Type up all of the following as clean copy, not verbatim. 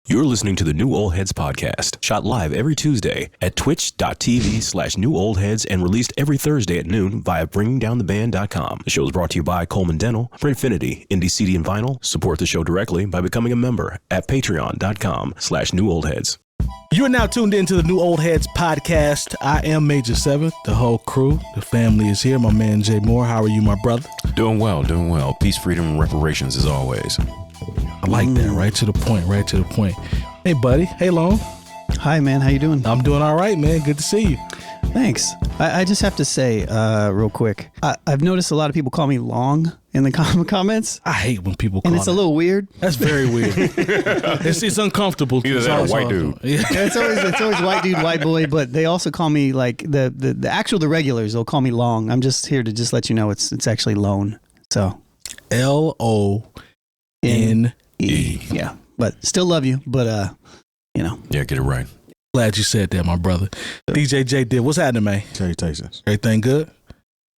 You're listening to the New Old Heads podcast, shot live every Tuesday at twitch.tv/newoldheads and released every Thursday at noon via bringingdowntheband.com. The show is brought to you by Coleman Dental, Printfinity, Indie CD and Vinyl. Support the show directly by becoming a member at patreon.com/newoldheads. You are now tuned into the New Old Heads podcast. I am Major 7th, the whole crew, the family is here. My man Jay Moore, how are you, my brother? Doing well. Peace, freedom, and reparations as always. I like that. Right to the point. Hey, buddy. Hey, Lone. Hi, man. How you doing? I'm doing all right, man. Good to see you. Thanks. I just have to say real quick, I've noticed a lot of people call me Long in the comments. I hate when people call me. And it's a little weird. That's very weird. it's uncomfortable. Either that or white dude. Yeah, it's always white dude, white boy, but they also call me like the regulars, they'll call me Long. I'm just here to just let you know it's actually Lone. So Lone. Yeah. But still love you, but Yeah, get it right. Glad you said that, my brother. DJ Jay Diff, what's happening, man? Salutations. Everything good?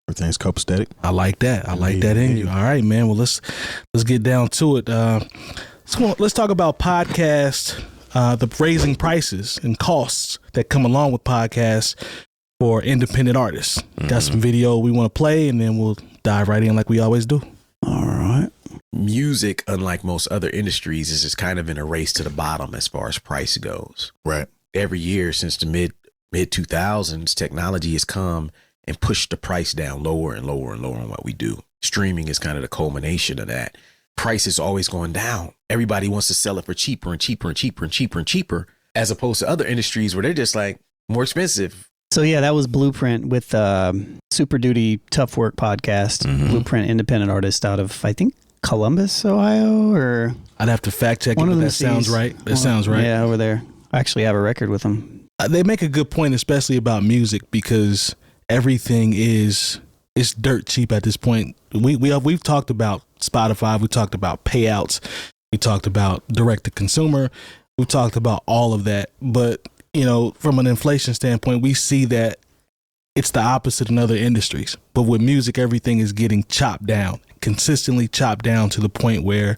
Everything's copacetic. I like that. I like that in you. All right, man. Well, let's get down to it. Let's talk about podcasts, the raising prices and costs that come along with podcasts for independent artists. Got some video we want to play, and then we'll dive right in like we always do. All right. Music, unlike most other industries, is just kind of in a race to the bottom as far as price goes. Right. Every year since the mid 2000s, technology has come and pushed the price down lower and lower and lower on what we do. Streaming is kind of the culmination of that. Price is always going down. Everybody wants to sell it for cheaper and cheaper and cheaper and cheaper and cheaper, as opposed to other industries where they're just like more expensive. So yeah, that was Blueprint with Super Duty Tough Work podcast. Blueprint independent artist out of, I think, Columbus, Ohio, or I'd have to fact check it, but that sounds right. Sounds right. Yeah, over there. I actually have a record with them. They make a good point, especially about music, because everything is dirt cheap at this point. We've talked about Spotify, we talked about payouts, we talked about direct to consumer, we've talked about all of that. But from an inflation standpoint, we see that it's the opposite in other industries. But with music, everything is getting chopped down, consistently chopped down to the point where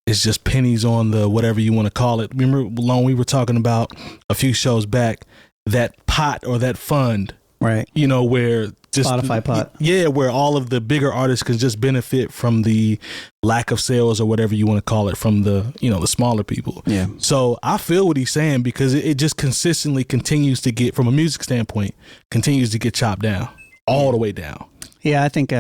it's just pennies on the whatever you want to call it. Remember, Lone, we were talking about a few shows back, that pot or that fund, right? Where just Spotify pot. Yeah, where all of the bigger artists can just benefit from the lack of sales or whatever you want to call it from the, the smaller people. Yeah. So I feel what he's saying, because it just consistently continues to get, from a music standpoint, continues to get chopped down all the way down. Yeah, I think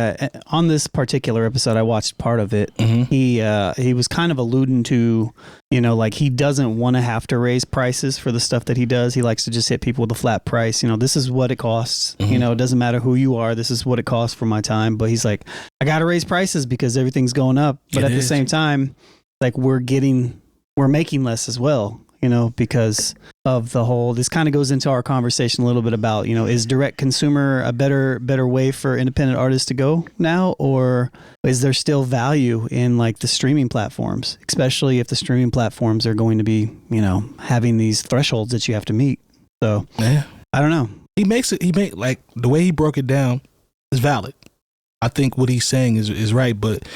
on this particular episode, I watched part of it. He was kind of alluding to, like he doesn't want to have to raise prices for the stuff that he does. He likes to just hit people with a flat price. This is what it costs. It doesn't matter who you are. This is what it costs for my time. But he's like, I got to raise prices because everything's going up. But at the same time, like we're making less as well. Because of the whole, this kind of goes into our conversation a little bit about, is direct consumer a better way for independent artists to go now? Or is there still value in like the streaming platforms, especially if the streaming platforms are going to be, having these thresholds that you have to meet? So yeah, I don't know. Like the way he broke it down is valid. I think what he's saying is right. But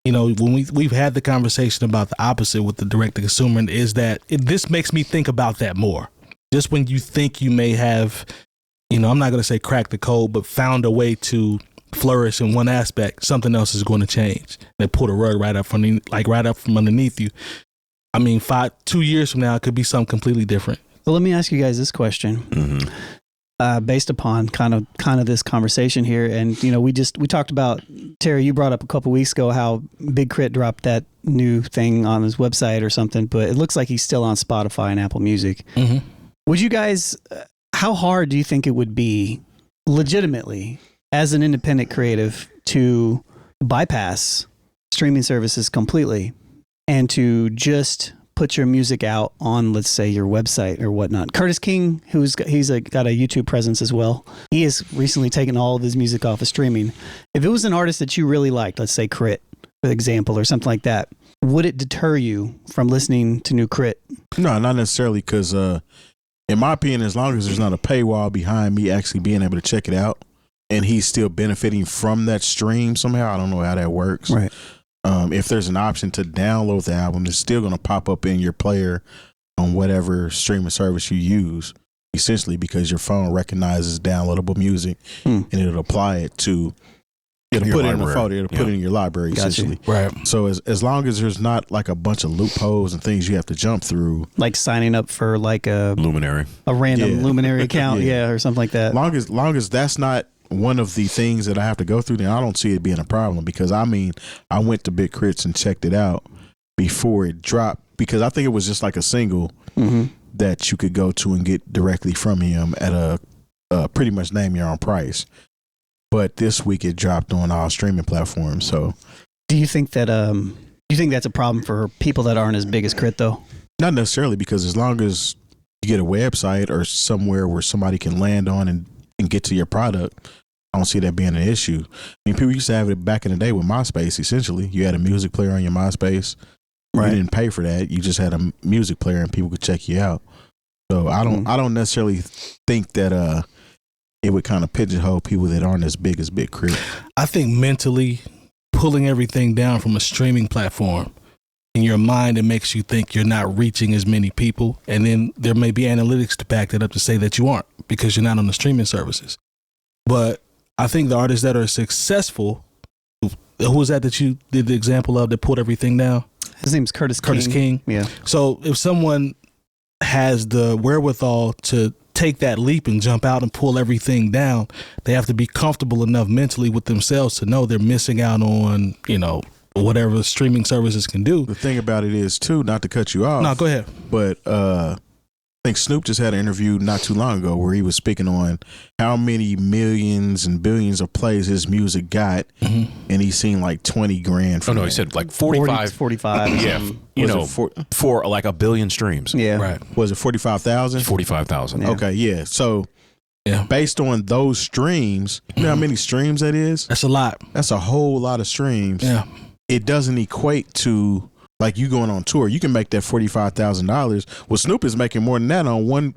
when we've had the conversation about the opposite with the direct to consumer, is that this makes me think about that more. Just when you think you may have, I'm not going to say cracked the code, but found a way to flourish in one aspect, something else is going to change. They pull the rug right up from underneath you. I mean, 2 years from now, it could be something completely different. Well, let me ask you guys this question. Based upon kind of this conversation here, and we talked about, Terry, you brought up a couple weeks ago how Big Crit dropped that new thing on his website or something, but it looks like he's still on Spotify and Apple Music. Would you guys, how hard do you think it would be legitimately as an independent creative to bypass streaming services completely and to just put your music out on, let's say, your website or whatnot? Curtis King, he's got a YouTube presence as well. He has recently taken all of his music off of streaming. If it was an artist that you really liked, let's say Crit, for example, or something like that, would it deter you from listening to new Crit? No, not necessarily, because in my opinion, as long as there's not a paywall behind me actually being able to check it out, and he's still benefiting from that stream somehow, I don't know how that works. Right. If there's an option to download the album, it's still going to pop up in your player on whatever streaming service you use, essentially because your phone recognizes downloadable music and it'll apply it to. It'll Your put it in the library. folder. It'll put it in your library, essentially. Right. So as long as there's not like a bunch of loopholes and things you have to jump through, Like signing up for like a Luminary. random Yeah. Luminary account, Yeah. or something like that. long as that's not one of the things that I have to go through, then I don't see it being a problem. Because I mean, I went to Big Crits and checked it out before it dropped, because I think it was just like a single that you could go to and get directly from him at a pretty much name your own price. But this week it dropped on all streaming platforms. So Do you think that that's a problem for people that aren't as big as Crit though? not necessarily, because as long as you get a website or somewhere where somebody can land on and get to your product, I don't see that being an issue. I mean, people used to have it back in the day with MySpace, essentially. You had a music player on your MySpace. Right. You didn't pay for that. You just had a music player and people could check you out. So I don't necessarily think that it would kind of pigeonhole people that aren't as big as Big Crit. I think mentally pulling everything down from a streaming platform, in your mind, it makes you think you're not reaching as many people. And then there may be analytics to back that up to say that you aren't because you're not on the streaming services. But I think the artists that are successful, who was that you did the example of that pulled everything down? His name's Curtis King. Yeah. So if someone has the wherewithal to take that leap and jump out and pull everything down, they have to be comfortable enough mentally with themselves to know they're missing out on, whatever streaming services can do. The thing about it is, too, not to cut you off. No, go ahead. But I think Snoop just had an interview not too long ago where he was speaking on how many millions and billions of plays his music got, and he's seen like 20 grand. Oh, no, he said like 45. 45. Yeah. For like 1 billion streams. Yeah. Right. Was it 45,000? 45,000. Yeah. Okay, yeah. So Yeah. based on those streams, you know how many streams that is? That's a lot. That's a whole lot of streams. Yeah. It doesn't equate to like you going on tour. You can make that $45,000. Well, Snoop is making more than that on one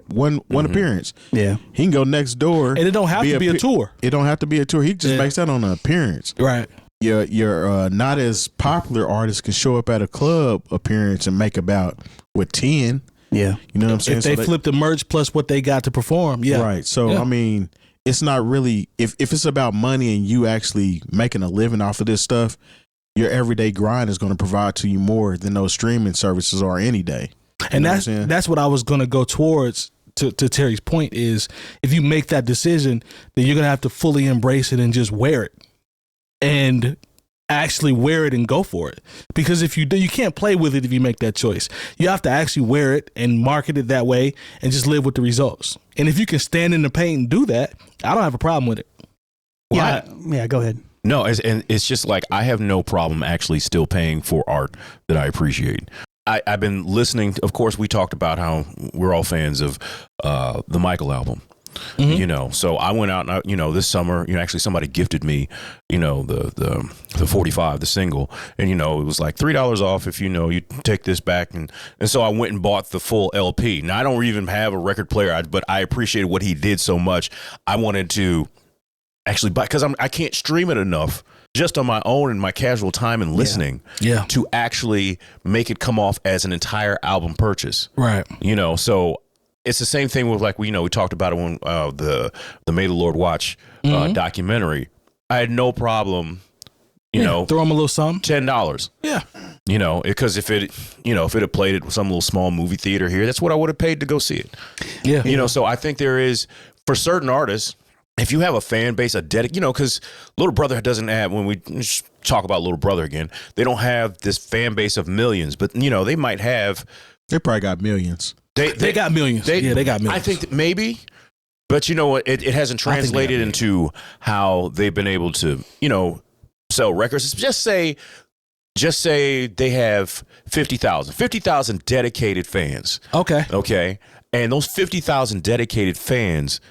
appearance. Yeah. He can go next door. And it don't have to be a tour. It don't have to be a tour. He just Yeah. makes that on an appearance. Right. Your not as popular artists can show up at a club appearance and make about 10. Yeah. You know what I'm saying? If they flip the merch plus what they got to perform, yeah. Right. So Yeah. I mean, it's not really if it's about money and you actually making a living off of this stuff, your everyday grind is going to provide to you more than those streaming services are any day. And know what I'm saying? that's what I was going to go towards. To Terry's point is, if you make that decision, then you're going to have to fully embrace it and just wear it, and actually wear it and go for it. Because if you do, you can't play with it if you make that choice. You have to actually wear it and market it that way, and just live with the results. And if you can stand in the paint and do that, I don't have a problem with it. Yeah. Go ahead. No, and it's just like I have no problem actually still paying for art that I appreciate. I've been listening. Of course, we talked about how we're all fans of the Michael album. So I went out and this summer, actually somebody gifted me, the 45, the single, and it was like $3 off if you take this back, and so I went and bought the full LP. Now I don't even have a record player, but I appreciated what he did so much. I wanted to actually buy, because I can't stream it enough just on my own in my casual time and listening to actually make it come off as an entire album purchase. Right. So it's the same thing with like we talked about it when the May the Lord Watch documentary. I had no problem, throw them a little something. $10. Yeah. Because if it had played at some little small movie theater here, that's what I would have paid to go see it. Yeah. So I think there is, for certain artists, if you have a fan base, because Little Brother doesn't have, when we just talk about Little Brother again, they don't have this fan base of millions, but they might have. They probably got millions. They got millions. They got millions. I think that maybe, but it hasn't translated into how they've been able to, sell records. Just say they have 50,000 dedicated fans. Okay. And those 50,000 dedicated fans,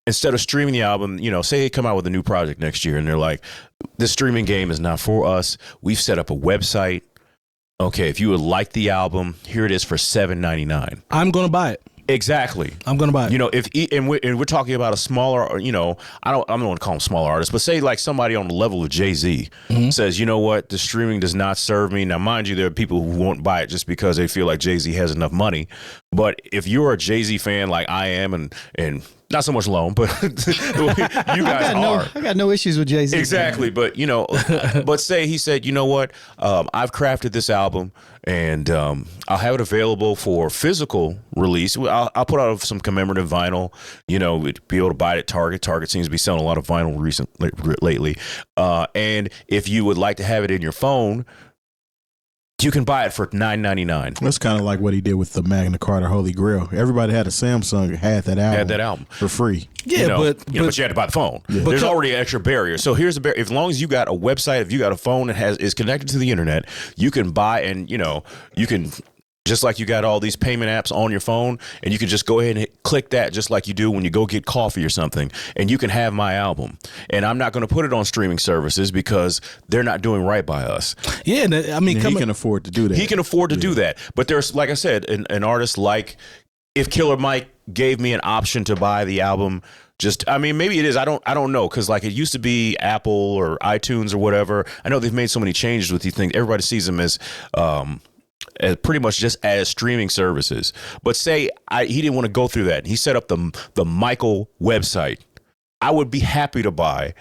instead of streaming the album, say they come out with a new project next year and they're like, the streaming game is not for us. We've set up a website. Okay, if you would like the album, here it is for $7.99. I'm going to buy it. Exactly. I'm gonna buy it. You know, and we're talking about a smaller, you know, I don't want to call them smaller artists, but say like somebody on the level of Jay-Z says, you know what, the streaming does not serve me. Now, mind you, there are people who won't buy it just because they feel like Jay-Z has enough money. But if you're a Jay-Z fan like I am, and not so much Lone, but you guys are. I got no issues with Jay-Z. Exactly, but you know, but say he said, you know what, I've crafted this album, and I'll have it available for physical release. I'll put out some commemorative vinyl. You know, be able to buy it at Target. Target seems to be selling a lot of vinyl lately. And if you would like to have it in your phone, you can buy it for $9.99. That's kind of like what he did with the Magna Carta Holy Grail. Everybody had a Samsung, had that album for free. Yeah, you know, but you had to buy the phone. Yeah. There's already an extra barrier. So here's the barrier. As long as you got a website, if you got a phone that is connected to the internet, you can buy, and you know, you can, just like you got all these payment apps on your phone, and you can just go ahead and click that, just like you do when you go get coffee or something, and you can have my album. And I'm not going to put it on streaming services because they're not doing right by us. Yeah, I mean, he can afford to do that. He can afford to do that. But there's, like I said, an artist like, if Killer Mike gave me an option to buy the album, I mean, maybe it is. I don't know, because like it used to be Apple or iTunes or whatever. I know they've made so many changes with these things. Everybody sees them as pretty much just as streaming services. But say he didn't want to go through that. He set up the Michael website. I would be happy to buy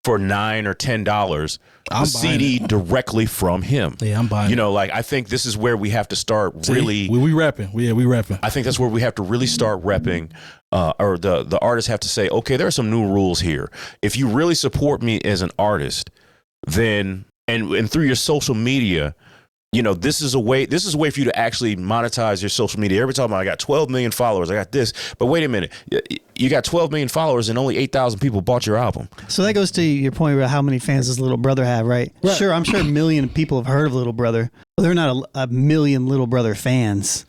for $9 or $10 the CD directly from him. Yeah, I'm buying. You know, like, I think this is where we have to start really. We repping. Yeah, we repping. I think that's where we have to really start repping. Or the artists have to say, okay, there are some new rules here. If you really support me as an artist, then and through your social media, you know, this is a way for you to actually monetize your social media. Every time I got 12 million followers, I got this. But wait a minute, you got 12 million followers and only 8,000 people bought your album. So that goes to your point about how many fans does Little Brother have, right? Sure, I'm sure a million people have heard of Little Brother, but they're not a million Little Brother fans.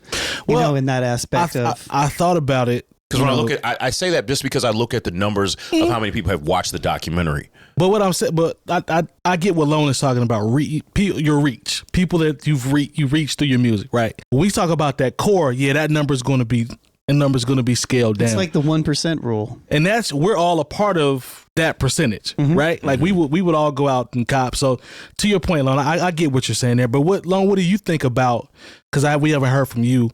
You know, in that aspect I thought about it. Because when I look at, I say that just because I look at the numbers of how many people have watched the documentary. But what I'm saying, but I get what Lone is talking about. Your reach, people that you reach through your music, right? When we talk about that core, yeah, that number's going to be scaled down. It's like the 1% rule, and we're all a part of that percentage, right? Like we would all go out and cop. So to your point, Lone, I get what you're saying there. But what do you think about? Because we haven't heard from you.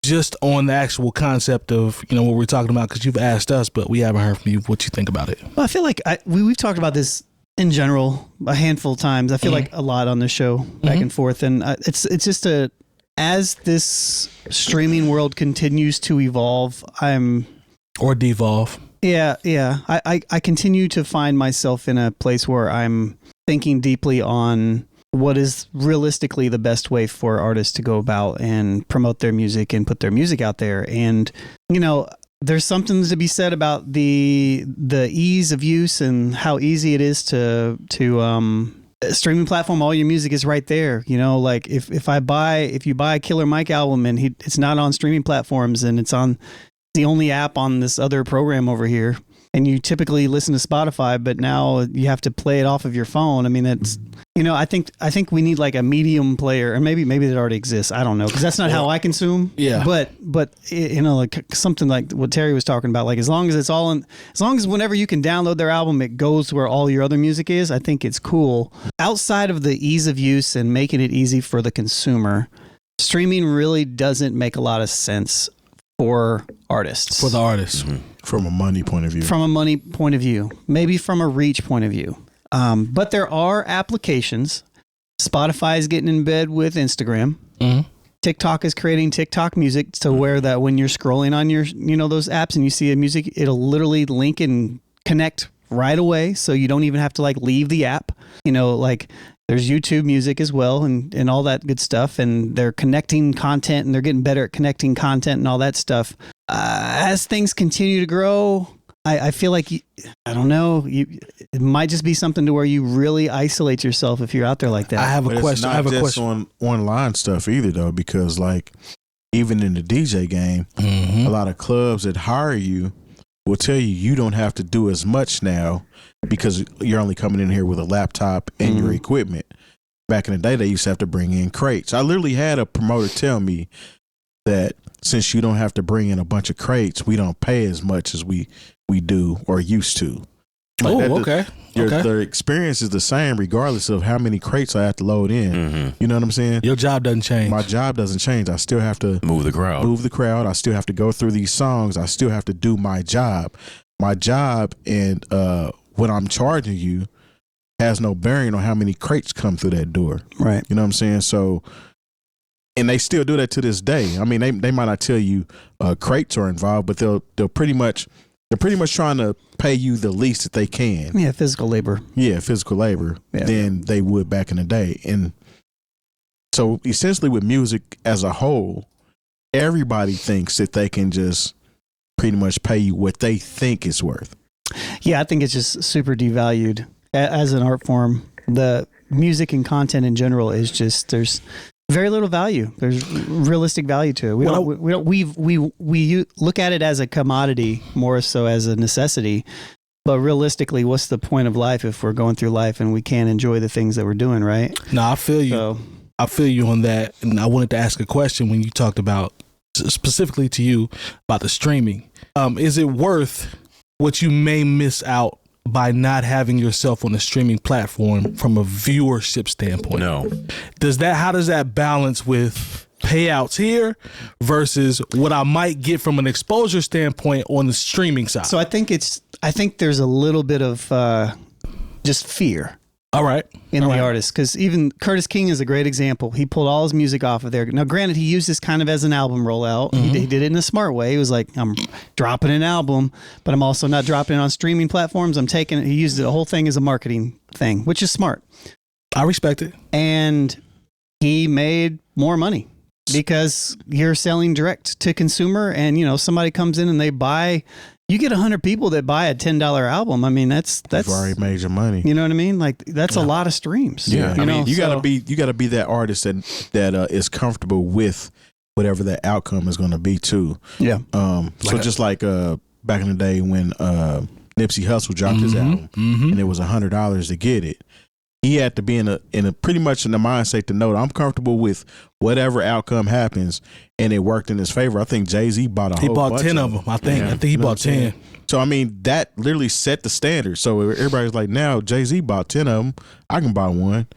Just on the actual concept of, you know, what we're talking about, because you've asked us, but we haven't heard from you what you think about it. Well, I feel like we've talked about this in general a handful of times. I feel like a lot on the show, back and forth, and it's just as this streaming world continues to evolve, or devolve. Yeah. I continue to find myself in a place where I'm thinking deeply on what is realistically the best way for artists to go about and promote their music and put their music out there. And, you know, there's something to be said about the ease of use and how easy it is to a streaming platform. All your music is right there. You know, like if you buy a Killer Mike album and it's not on streaming platforms and it's on the only app on this other program over here, and you typically listen to Spotify, but now you have to play it off of your phone. I mean, it's, you know, I think we need like a medium player, and maybe it already exists. I don't know, because that's not how I consume. Yeah. But you know, like something like what Terry was talking about, like as long as whenever you can download their album, it goes where all your other music is. I think it's cool. Outside of the ease of use and making it easy for the consumer, streaming really doesn't make a lot of sense for artists. For the artists. From a money point of view. From a money point of view. Maybe from a reach point of view. But there are applications. Spotify is getting in bed with Instagram. TikTok is creating TikTok music to where that when you're scrolling on your, you know, those apps and you see a music, it'll literally link and connect right away. So you don't even have to like leave the app. You know, like there's YouTube music as well and all that good stuff. And they're connecting content and they're getting better at connecting content and all that stuff. As things continue to grow, I feel like, I don't know, it might just be something to where you really isolate yourself if you're out there like that. I have a question. It's not just on online stuff either, though, because like even in the DJ game, a lot of clubs that hire you will tell you don't have to do as much now because you're only coming in here with a laptop and your equipment. Back in the day, they used to have to bring in crates. I literally had a promoter tell me, that since you don't have to bring in a bunch of crates, we don't pay as much as we do or used to. Like okay. The experience is the same regardless of how many crates I have to load in. Mm-hmm. You know what I'm saying? Your job doesn't change. My job doesn't change. I still have to Move the crowd. I still have to go through these songs. I still have to do my job. My job and what I'm charging you has no bearing on how many crates come through that door. Right. You know what I'm saying? So, and they still do that to this day. I mean, they might not tell you crates are involved, but they're pretty much trying to pay you the least that they can. Yeah, physical labor. Yeah, physical labor than they would back in the day. And so essentially with music as a whole, everybody thinks that they can just pretty much pay you what they think it's worth. Yeah, I think it's just super devalued as an art form. The music and content in general is just, there's very little value. There's realistic value to it. We look at it as a commodity more so as a necessity. But realistically, what's the point of life if we're going through life and we can't enjoy the things that we're doing, right? No, I feel you. So, I feel you on that. And I wanted to ask a question when you talked about, specifically to you, about the streaming. Is it worth what you may miss out by not having yourself on a streaming platform from a viewership standpoint? No. How does that balance with payouts here versus what I might get from an exposure standpoint on the streaming side? so I think there's a little bit of just fear All right. in the artist, because even Curtis King is a great example. He pulled all his music off of there. Now, granted, he used this kind of as an album rollout. Mm-hmm. He did it in a smart way. He was like, I'm dropping an album, but I'm also not dropping it on streaming platforms. I'm taking it. He used the whole thing as a marketing thing, which is smart. I respect it. And he made more money because you're selling direct to consumer, and somebody comes in and they buy. You get 100 people that buy a $10 album. I mean, that's You've already made your money. You know what I mean? Like that's a lot of streams. Yeah, I mean, you so- gotta be that artist that is comfortable with whatever that outcome is going to be too. Yeah. So just like back in the day when Nipsey Hussle dropped his album and it was $100 to get it, he had to be in a pretty much in the mindset to know that I'm comfortable with whatever outcome happens, and it worked in his favor. I think Jay-Z bought He bought 10 of them. I think he bought 10. So I mean, that literally set the standard. So everybody's like, now Jay-Z bought 10 of them, I can buy one.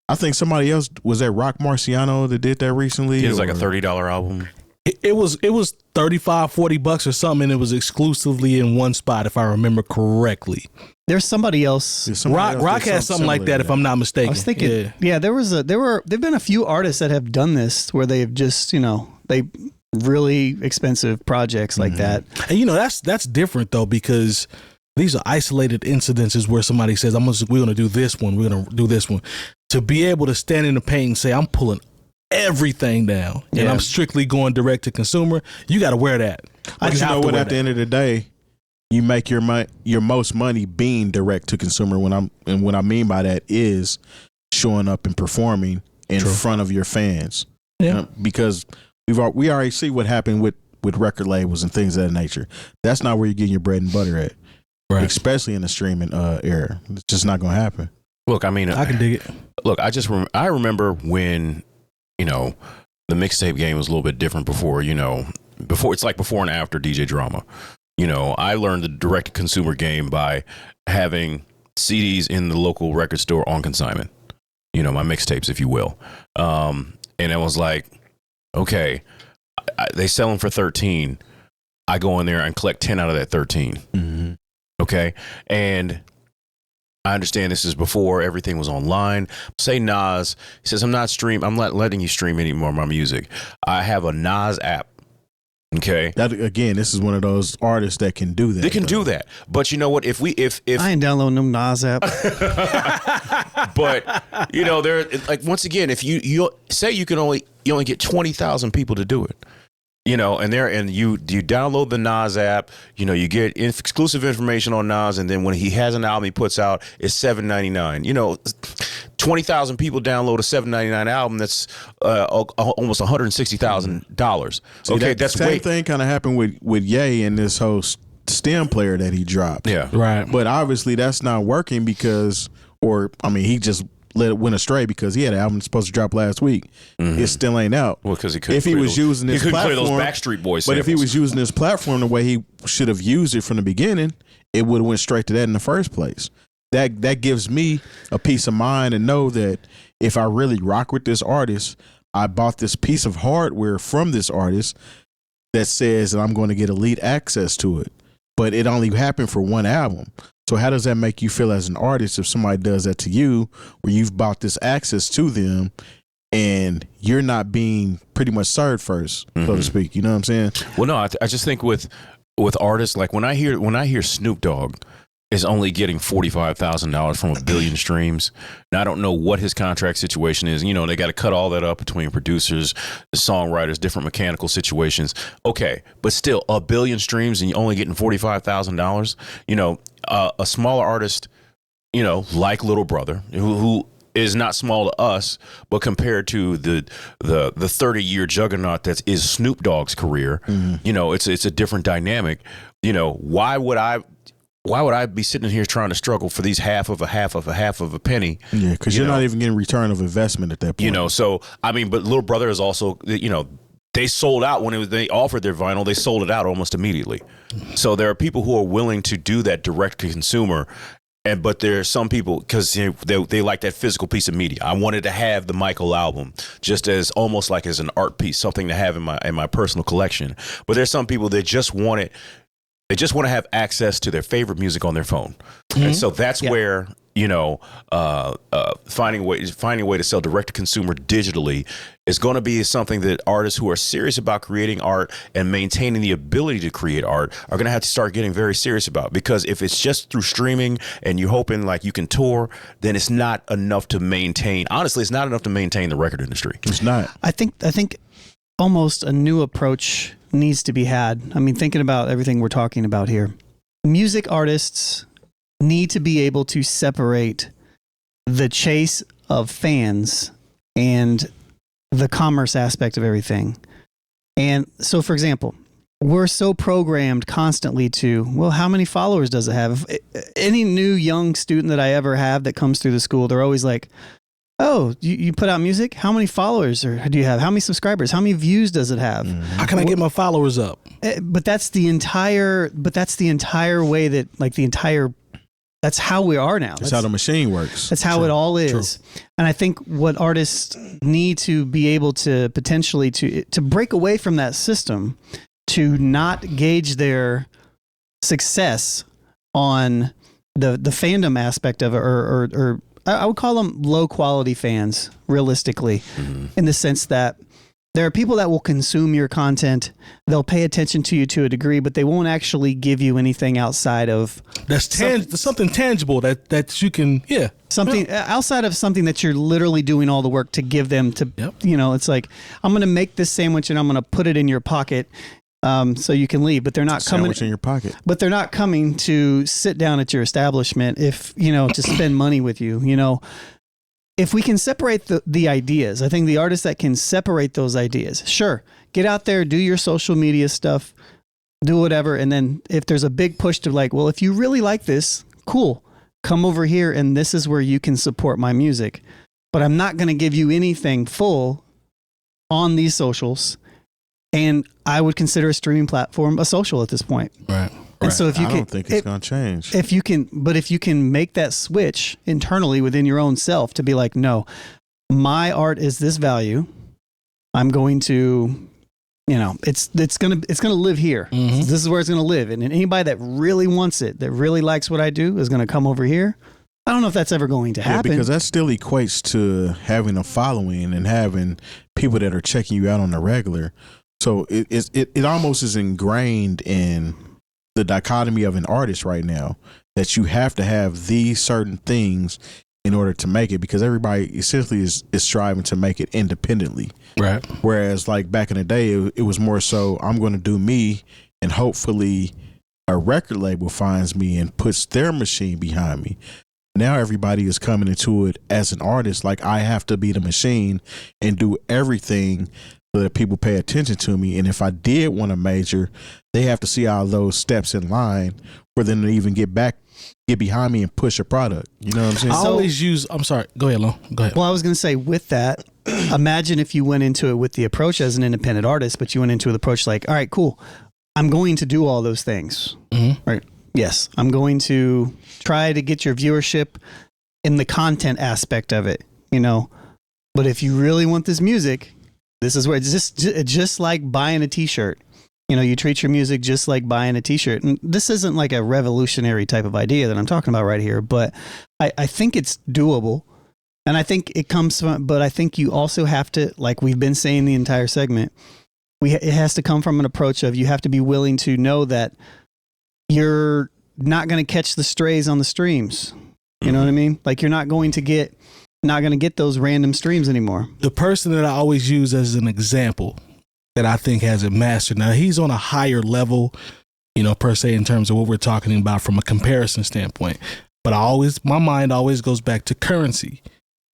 I think somebody else was that Rock Marciano that did that recently. It was like a $30 album. It was $35, $40 or something, and it was exclusively in one spot, if I remember correctly. There's somebody else. Rock has something like that, if I'm not mistaken. I was thinking, there've been a few artists that have done this where they've just, they really expensive projects like that. And that's different though, because these are isolated incidences where somebody says, we're going to do this one. We're going to do this one. To be able to stand in the paint and say, I'm pulling everything down and I'm strictly going direct to consumer. You got to wear that. But you know what? At the end of the day, you make your most money being direct to consumer. And what I mean by that is showing up and performing in front of your fans. Yeah, because we already see what happened with record labels and things of that nature. That's not where you're getting your bread and butter at, right? Especially in the streaming era. It's just not going to happen. Look, I mean, I can dig it. Look, I remember when the mixtape game was a little bit different before it's like before and after DJ Drama. I learned the direct consumer game by having CDs in the local record store on consignment, my mixtapes, if you will. And it was like, okay, they sell them for 13. I go in there and collect 10 out of that 13. Mm-hmm. Okay. And I understand this is before everything was online. Say Nas, he says, I'm not letting you stream any more of my music. I have a Nas app. Okay. That again, this is one of those artists that can do that. They can do that. But you know what? If I ain't downloading them Nas app. But they're like, once again, if you say you only get 20,000 people to do it, and you download the Nas app, you get exclusive information on Nas, and then when he has an album he puts out, it's $7.99. 20,000 people download a $7.99 album. That's almost $160,000. Okay, that same thing kind of happened with Ye and this whole STEM player that he dropped. Yeah, right. But obviously that's not working because, he just let it went astray because he had an album supposed to drop last week. It still ain't out. Well, because he couldn't. If he was using this clear platform, those Backstreet Boys but if he samples. was using this platform the way he should have used it from the beginning, it would have went straight to that in the first place. That gives me a peace of mind to know that if I really rock with this artist, I bought this piece of hardware from this artist that says that I'm going to get elite access to it. But it only happened for one album. So how does that make you feel as an artist if somebody does that to you, where you've bought this access to them and you're not being pretty much served first, so to speak? You know what I'm saying? Well, no, I just think with artists, like when I hear Snoop Dogg is only getting $45,000 from 1 billion streams. Now I don't know what his contract situation is. You know, they got to cut all that up between producers, the songwriters, different mechanical situations. Okay, but still 1 billion streams and you're only getting $45,000. You know, a smaller artist, you know, like Little Brother, who is not small to us, but compared to the 30-year juggernaut that is Snoop Dogg's career, you know, it's a different dynamic. You know, why would I be sitting here trying to struggle for these half of a penny? Yeah, because you're not even getting return of investment at that point. You know, so I mean, but Little Brother is also, you know, they sold out when they offered their vinyl. They sold it out almost immediately. So there are people who are willing to do that direct to consumer. But there are some people, because they like that physical piece of media. I wanted to have the Michael album just as almost like as an art piece, something to have in my personal collection. But there's some people that just want it. They just want to have access to their favorite music on their phone. And so that's where, you know, finding a way to sell direct to consumer digitally is going to be something that artists who are serious about creating art and maintaining the ability to create art are going to have to start getting very serious about. Because if it's just through streaming and you're hoping like you can tour, then it's not enough to maintain. Honestly, it's not enough to maintain the record industry. It's not. I think almost a new approach needs to be had. I mean, thinking about everything we're talking about here, music artists need to be able to separate the chase of fans and the commerce aspect of everything. And so, for example, we're so programmed constantly to, well, how many followers does it have? Any new young student that I ever have that comes through the school, they're always like, oh, you put out music? How many followers do you have? How many subscribers? How many views does it have? How can I get my followers up? But that's the entire way that that's how we are now. That's how the machine works. That's how it all is. True. And I think what artists need to be able to potentially to break away from that system, to not gauge their success on the fandom aspect of it, or I would call them low quality fans, realistically, in the sense that there are people that will consume your content. They'll pay attention to you to a degree, but they won't actually give you anything outside of something tangible that you can, something outside of something that you're literally doing all the work to give them to, you know, it's like, I'm going to make this sandwich and I'm going to put it in your pocket. So you can leave, but they're not coming in your pocket. But they're not coming to sit down at your establishment to spend money with you. You know, if we can separate the ideas, I think the artists that can separate those ideas, sure, get out there, do your social media stuff, do whatever. And then if there's a big push to like, well, if you really like this, cool, come over here and this is where you can support my music. But I'm not going to give you anything full on these socials. And I would consider a streaming platform a social at this point. Right. And so if you I can, don't think it's going to change. If you can make that switch internally within your own self to be like, no, my art is this value. I'm going to, you know, it's going to live here. This is where it's going to live. And anybody that really wants it, that really likes what I do, is going to come over here. I don't know if that's ever going to happen. Because that still equates to having a following and having people that are checking you out on the regular. So it almost is ingrained in the dichotomy of an artist right now, that you have to have these certain things in order to make it, because everybody essentially is striving to make it independently. Right. Whereas like back in the day, it was more so, I'm going to do me, and hopefully a record label finds me and puts their machine behind me. Now everybody is coming into it as an artist, like I have to be the machine and do everything so that people pay attention to me. And if I did want to major, they have to see all those steps in line for them to even get behind me and push a product. You know what I'm saying? I always use. I'm sorry. Go ahead, Lon. Go ahead. Well, I was going to say with that, imagine if you went into it with the approach as an independent artist, but you went into the approach like, all right, cool. I'm going to do all those things. Mm-hmm. Right. Yes. I'm going to try to get your viewership in the content aspect of it, you know, but if you really want this music, this is where it's just like buying a t-shirt. You know, you treat your music just like buying a t-shirt. And this isn't like a revolutionary type of idea that I'm talking about right here, but I think it's doable. And I think it comes from, but I think you also have to, like we've been saying the entire segment, it has to come from an approach of you have to be willing to know that you're not going to catch the strays on the streams. You know what I mean? Like you're not going to get those random streams anymore. The person that I always use as an example that I think has it mastered. Now he's on a higher level, you know, per se, in terms of what we're talking about from a comparison standpoint. But my mind always goes back to Currency.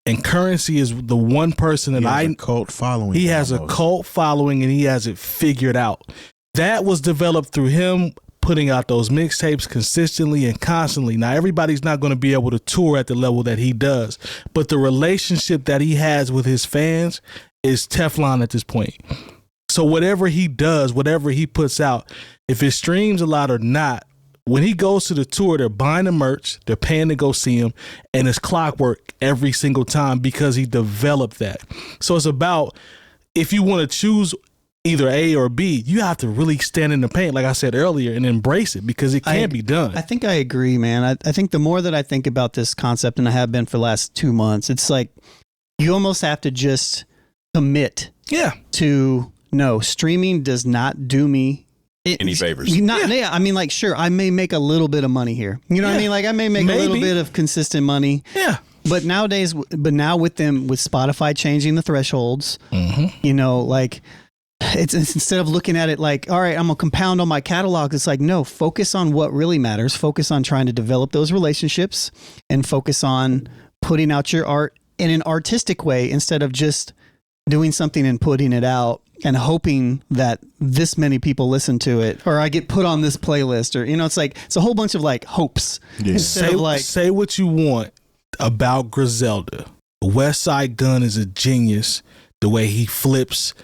And Currency is the one person that a cult following. He has a cult following and he has it figured out. That was developed through him putting out those mixtapes consistently and constantly. Now, everybody's not going to be able to tour at the level that he does, but the relationship that he has with his fans is Teflon at this point. So whatever he does, whatever he puts out, if it streams a lot or not, when he goes to the tour, they're buying the merch, they're paying to go see him, and it's clockwork every single time because he developed that. So it's about, if you want to choose either A or B, you have to really stand in the paint, like I said earlier, and embrace it because it can be done. I think I agree, man. I think the more that I think about this concept, and I have been for the last 2 months, it's like you almost have to just commit to, no, streaming does not do me any favors. I mean, like, sure, I may make a little bit of money here. You know what I mean? Like, I may make a little bit of consistent money. Yeah. But now with Spotify changing the thresholds, you know, like, it's instead of looking at it like, all right, I'm gonna compound on my catalog. It's like, no, focus on what really matters. Focus on trying to develop those relationships and focus on putting out your art in an artistic way instead of just doing something and putting it out and hoping that this many people listen to it or I get put on this playlist or, you know, it's like, it's a whole bunch of like hopes. Yeah. Say what you want about Griselda. West Side Gun is a genius the way he flips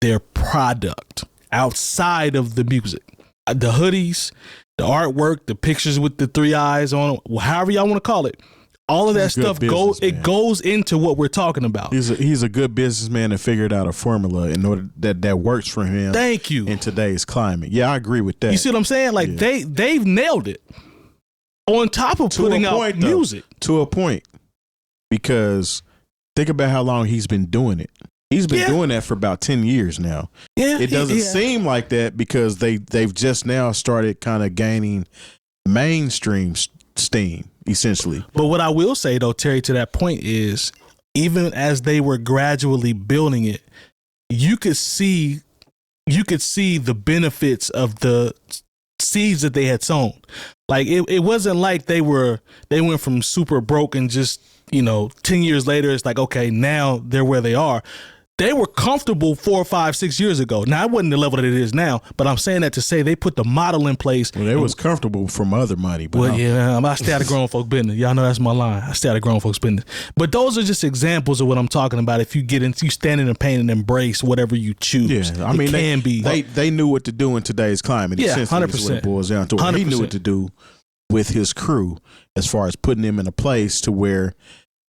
their product outside of the music. The hoodies, the artwork, the pictures with the 3 eyes on them, however y'all want to call it. All of that stuff goes into what we're talking about. He's a good businessman and figured out a formula in order that works for him. Thank you. In today's climate. Yeah, I agree with that. You see what I'm saying? Like they've nailed it. On top of putting out music. To a point. Because think about how long he's been doing it. He's been doing that for about 10 years now. Yeah, it doesn't seem like that because they've just now started kind of gaining mainstream steam, essentially. But what I will say, though, Terry, to that point is, even as they were gradually building it, you could see the benefits of the seeds that they had sown. Like it wasn't like they went from super broke and just, you know, 10 years later, it's like, okay, now they're where they are. They were comfortable 4, 5, 6 years ago. Now, it wasn't the level that it is now, but I'm saying that to say they put the model in place. Well, they was comfortable from other money. But I stay out of grown folk business. Y'all know that's my line. I stay out of grown folks business. But those are just examples of what I'm talking about. If you stand in the pain and embrace whatever you choose. Yeah, I mean, they knew what to do in today's climate. Yeah, 100%. Is what it boils down to. 100%. He knew what to do with his crew as far as putting them in a place to where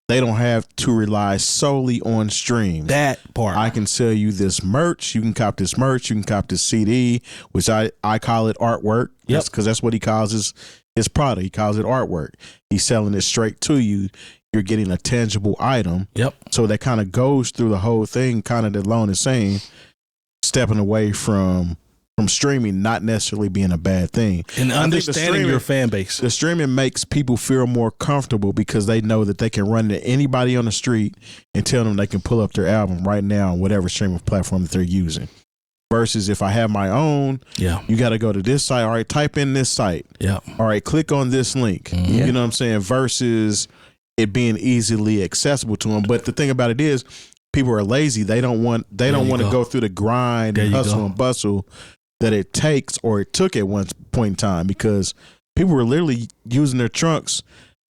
they don't have to rely solely on streams. That part. I can sell you this merch. You can cop this merch. You can cop this CD, which I call it artwork. Yep. Because that's what he calls his product. He calls it artwork. He's selling it straight to you. You're getting a tangible item. Yep. So that kind of goes through the whole thing, kind of that Lone is saying, stepping away from streaming not necessarily being a bad thing. And understanding your fan base. The streaming makes people feel more comfortable because they know that they can run to anybody on the street and tell them they can pull up their album right now on whatever streaming platform that they're using. Versus if I have my own, you got to go to this site. All right, type in this site. Yeah. All right, click on this link. Mm-hmm. You know what I'm saying? Versus it being easily accessible to them. But the thing about it is, people are lazy. They don't want to go through the grind and hustle and bustle that it takes or it took at one point in time, because people were literally using their trunks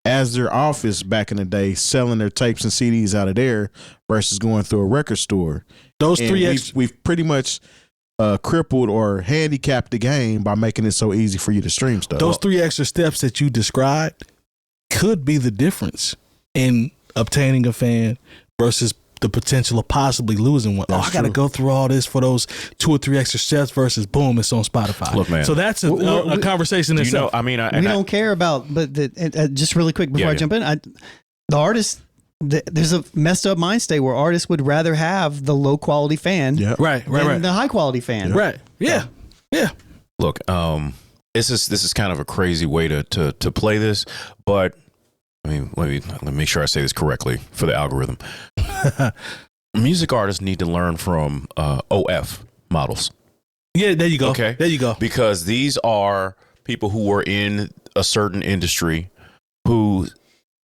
as their office back in the day, selling their tapes and CDs out of there versus going through a record store. Those and three we've pretty much crippled or handicapped the game by making it so easy for you to stream stuff. Those 3 extra steps that you described could be the difference in obtaining a fan versus the potential of possibly losing one. I got to go through all this for those 2 or 3 extra steps versus boom, it's on Spotify. Look, man. So that's a conversation itself. We don't care about, but just really quick before I jump in, the artist, there's a messed up mind state where artists would rather have the low quality fan than the high quality fan. Right. Yeah. Yeah. Look, this is kind of a crazy way to play this, but I mean, let me make sure I say this correctly for the algorithm. Music artists need to learn from OF models. Yeah, there you go. Okay, there you go. Because these are people who were in a certain industry who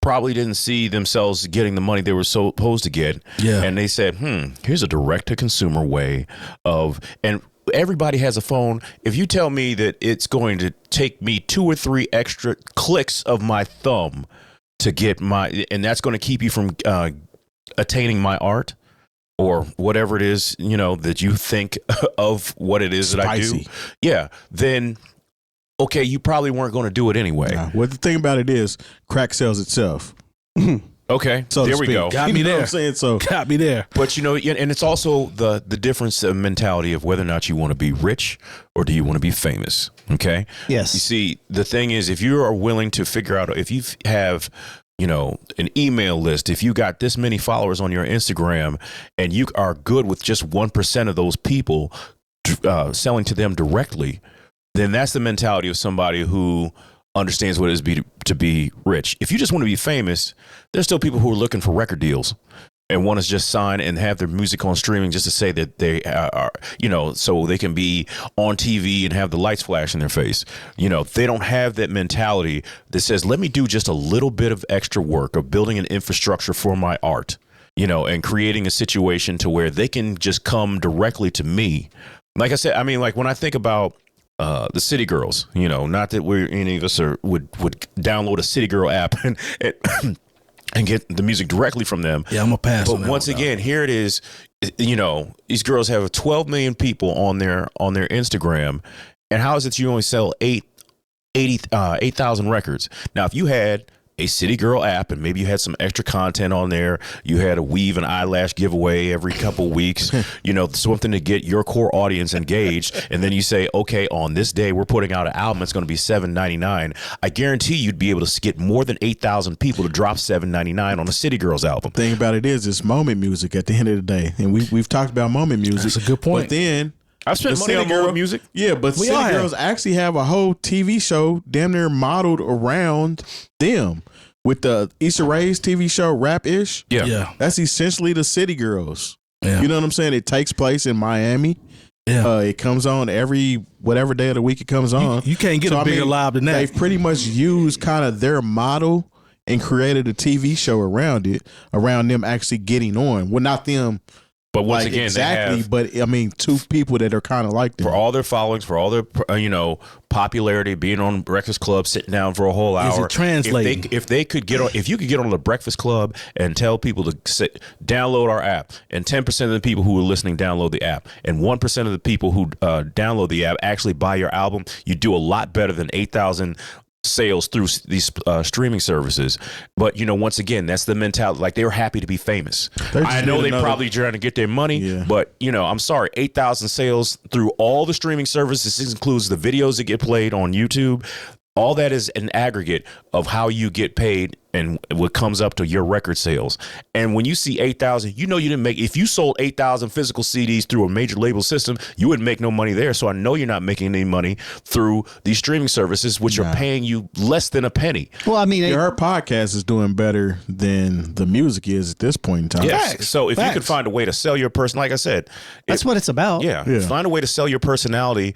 probably didn't see themselves getting the money they were supposed to get. Yeah, and they said, here's a direct to consumer way of and. Everybody has a phone. If you tell me that it's going to take me 2 or 3 extra clicks of my thumb to get and that's going to keep you from attaining my art or whatever it is, that you think of what it is that I do. Yeah. Then, okay, you probably weren't going to do it anyway. Nah. Well, the thing about it is crack sells itself. Okay, so there we go. Got me there. What I'm saying? So got me there. But and it's also the difference of mentality of whether or not you want to be rich or do you want to be famous. Okay. Yes. You see, the thing is, if you are willing to figure out, if you have, an email list, if you got this many followers on your Instagram, and you are good with just 1% of those people selling to them directly, then that's the mentality of somebody who understands what it is to be rich. If you just want to be famous, there's still people who are looking for record deals and want to just sign and have their music on streaming just to say that they are, so they can be on TV and have the lights flash in their face. They don't have that mentality that says, let me do just a little bit of extra work of building an infrastructure for my art, and creating a situation to where they can just come directly to me. Like I said, I mean, like when I think about the City Girls, not that any of us would download a City Girl app and get the music directly from them. Yeah, I'm gonna pass. But once again, here it is. These girls have 12 million people on their Instagram, and how is it you only sell 8,000 records? Now, if you had a City Girl app and maybe you had some extra content on there, you had a weave and eyelash giveaway every couple weeks, something to get your core audience engaged, and then you say, okay, on this day we're putting out an album, it's going to be $7.99. I guarantee you'd be able to get more than 8,000 people to drop $7.99 on a City Girls album. The thing about it is, it's moment music at the end of the day, and we've talked about moment music. That's a good point. But then I've spent money on moment music. Yeah, but City Girls actually have a whole TV show damn near modeled around them. With the Issa Rae's TV show Rap-ish, yeah, that's essentially the City Girls. Yeah. You know what I'm saying? It takes place in Miami. Yeah, it comes on every whatever day of the week it comes on. You can't get a bigger live than that. They've pretty much used kind of their model and created a TV show around them actually getting on. Well, not them. But once again, exactly. But I mean, 2 people that are kind of like them. For all their followings, for all their popularity, being on Breakfast Club, sitting down for a whole hour. Is it translating? If you could get on the Breakfast Club and tell people to download our app, and 10% of the people who are listening download the app, and 1% of the people who download the app actually buy your album, you do a lot better than 8,000 sales through these streaming services. But once again, that's the mentality. Like, they were happy to be famous. I know they probably trying to get their money, but I'm sorry, 8,000 sales through all the streaming services. This includes the videos that get played on YouTube. All that is an aggregate of how you get paid and what comes up to your record sales. And when you see 8,000, you didn't make, if you sold 8,000 physical CDs through a major label system, you wouldn't make no money there. So I know you're not making any money through these streaming services, which are paying you less than a penny. Well, I mean, our podcast is doing better than the music is at this point in time. Yes. So if you can find a way to sell your person, like I said, that's what it's about. Yeah. Find a way to sell your personality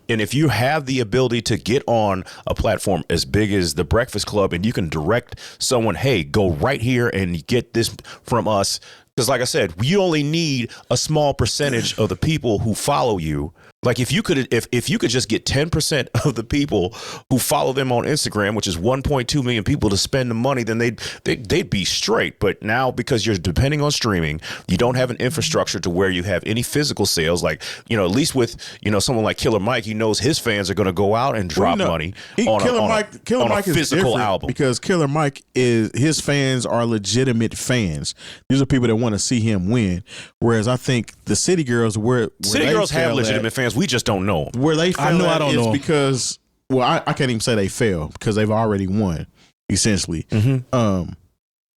and if you have the ability to get on a platform as big as the Breakfast Club and you can direct someone, hey, go right here and get this from us, Because like I said, you only need a small percentage of the people who follow you. Like if you could just get 10% of the people who follow them on Instagram, which is 1.2 million people, to spend the money, then they'd be straight. But now, because you're depending on streaming, you don't have an infrastructure to where you have any physical sales. Like, at least with, someone like Killer Mike, he knows his fans are going to go out and drop money on a physical album. Because Killer Mike his fans are legitimate fans. These are people that want to see him win. Whereas I think the City Girls City Girls have legitimate fans. We just don't know them. Where they fail I don't know. Because, I can't even say they fail because they've already won, essentially. Mm-hmm.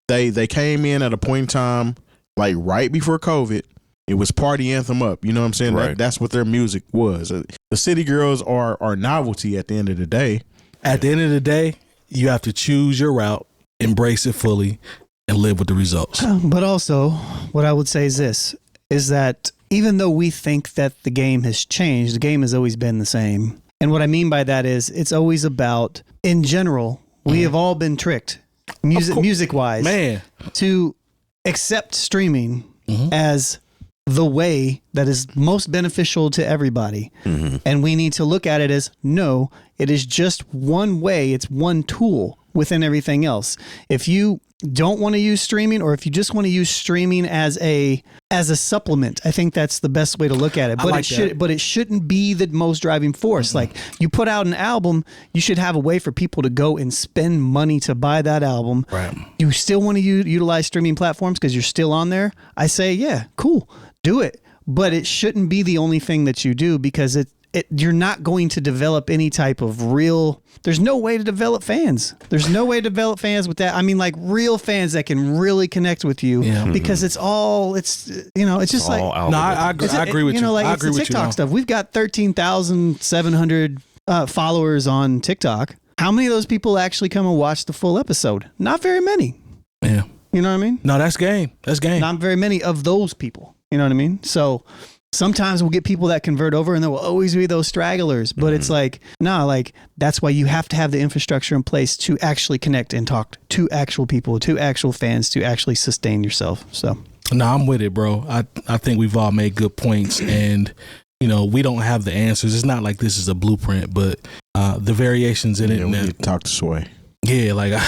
They came in at a point in time, like right before COVID. It was party anthem up. You know what I'm saying? Right. That's what their music was. The City Girls are novelty at the end of the day. At the end of the day, you have to choose your route, embrace it fully, and live with the results. But also, what I would say is this, is that even though we think that the game has changed, the game has always been the same. And what I mean by that is it's always about, in general, we have all been tricked, music-wise, to accept streaming as the way that is most beneficial to everybody. And we need to look at it as, no, it is just one way. It's one tool within everything else. If you don't want to use streaming, or if you just want to use streaming as a supplement, I think that's the best way to look at it. But it shouldn't be the most driving force. Like, you put out an album, you should have a way for people to go and spend money to buy that album. Right. You still want to utilize streaming platforms because you're still on there. I say, yeah, cool, do it. But it shouldn't be the only thing that you do, because you're not going to develop any type of there's no way to develop fans. There's no way to develop fans with that. I mean, like real fans that can really connect with you, because it's just like, I agree with you. Like, I it's agree the with TikTok stuff. We've got 13,700 followers on TikTok. How many of those people actually come and watch the full episode? Not very many. Yeah. You know what I mean? No, that's game. That's game. Not very many of those people. You know what I mean? So sometimes we'll get people that convert over, and there will always be those stragglers. But it's like, that's why you have to have the infrastructure in place to actually connect and talk to actual people, to actual fans, to actually sustain yourself. So, no, I'm with it, bro. I think we've all made good points, and we don't have the answers. It's not like this is a blueprint, but the variations in it. We need to talk to Sway. Yeah, like I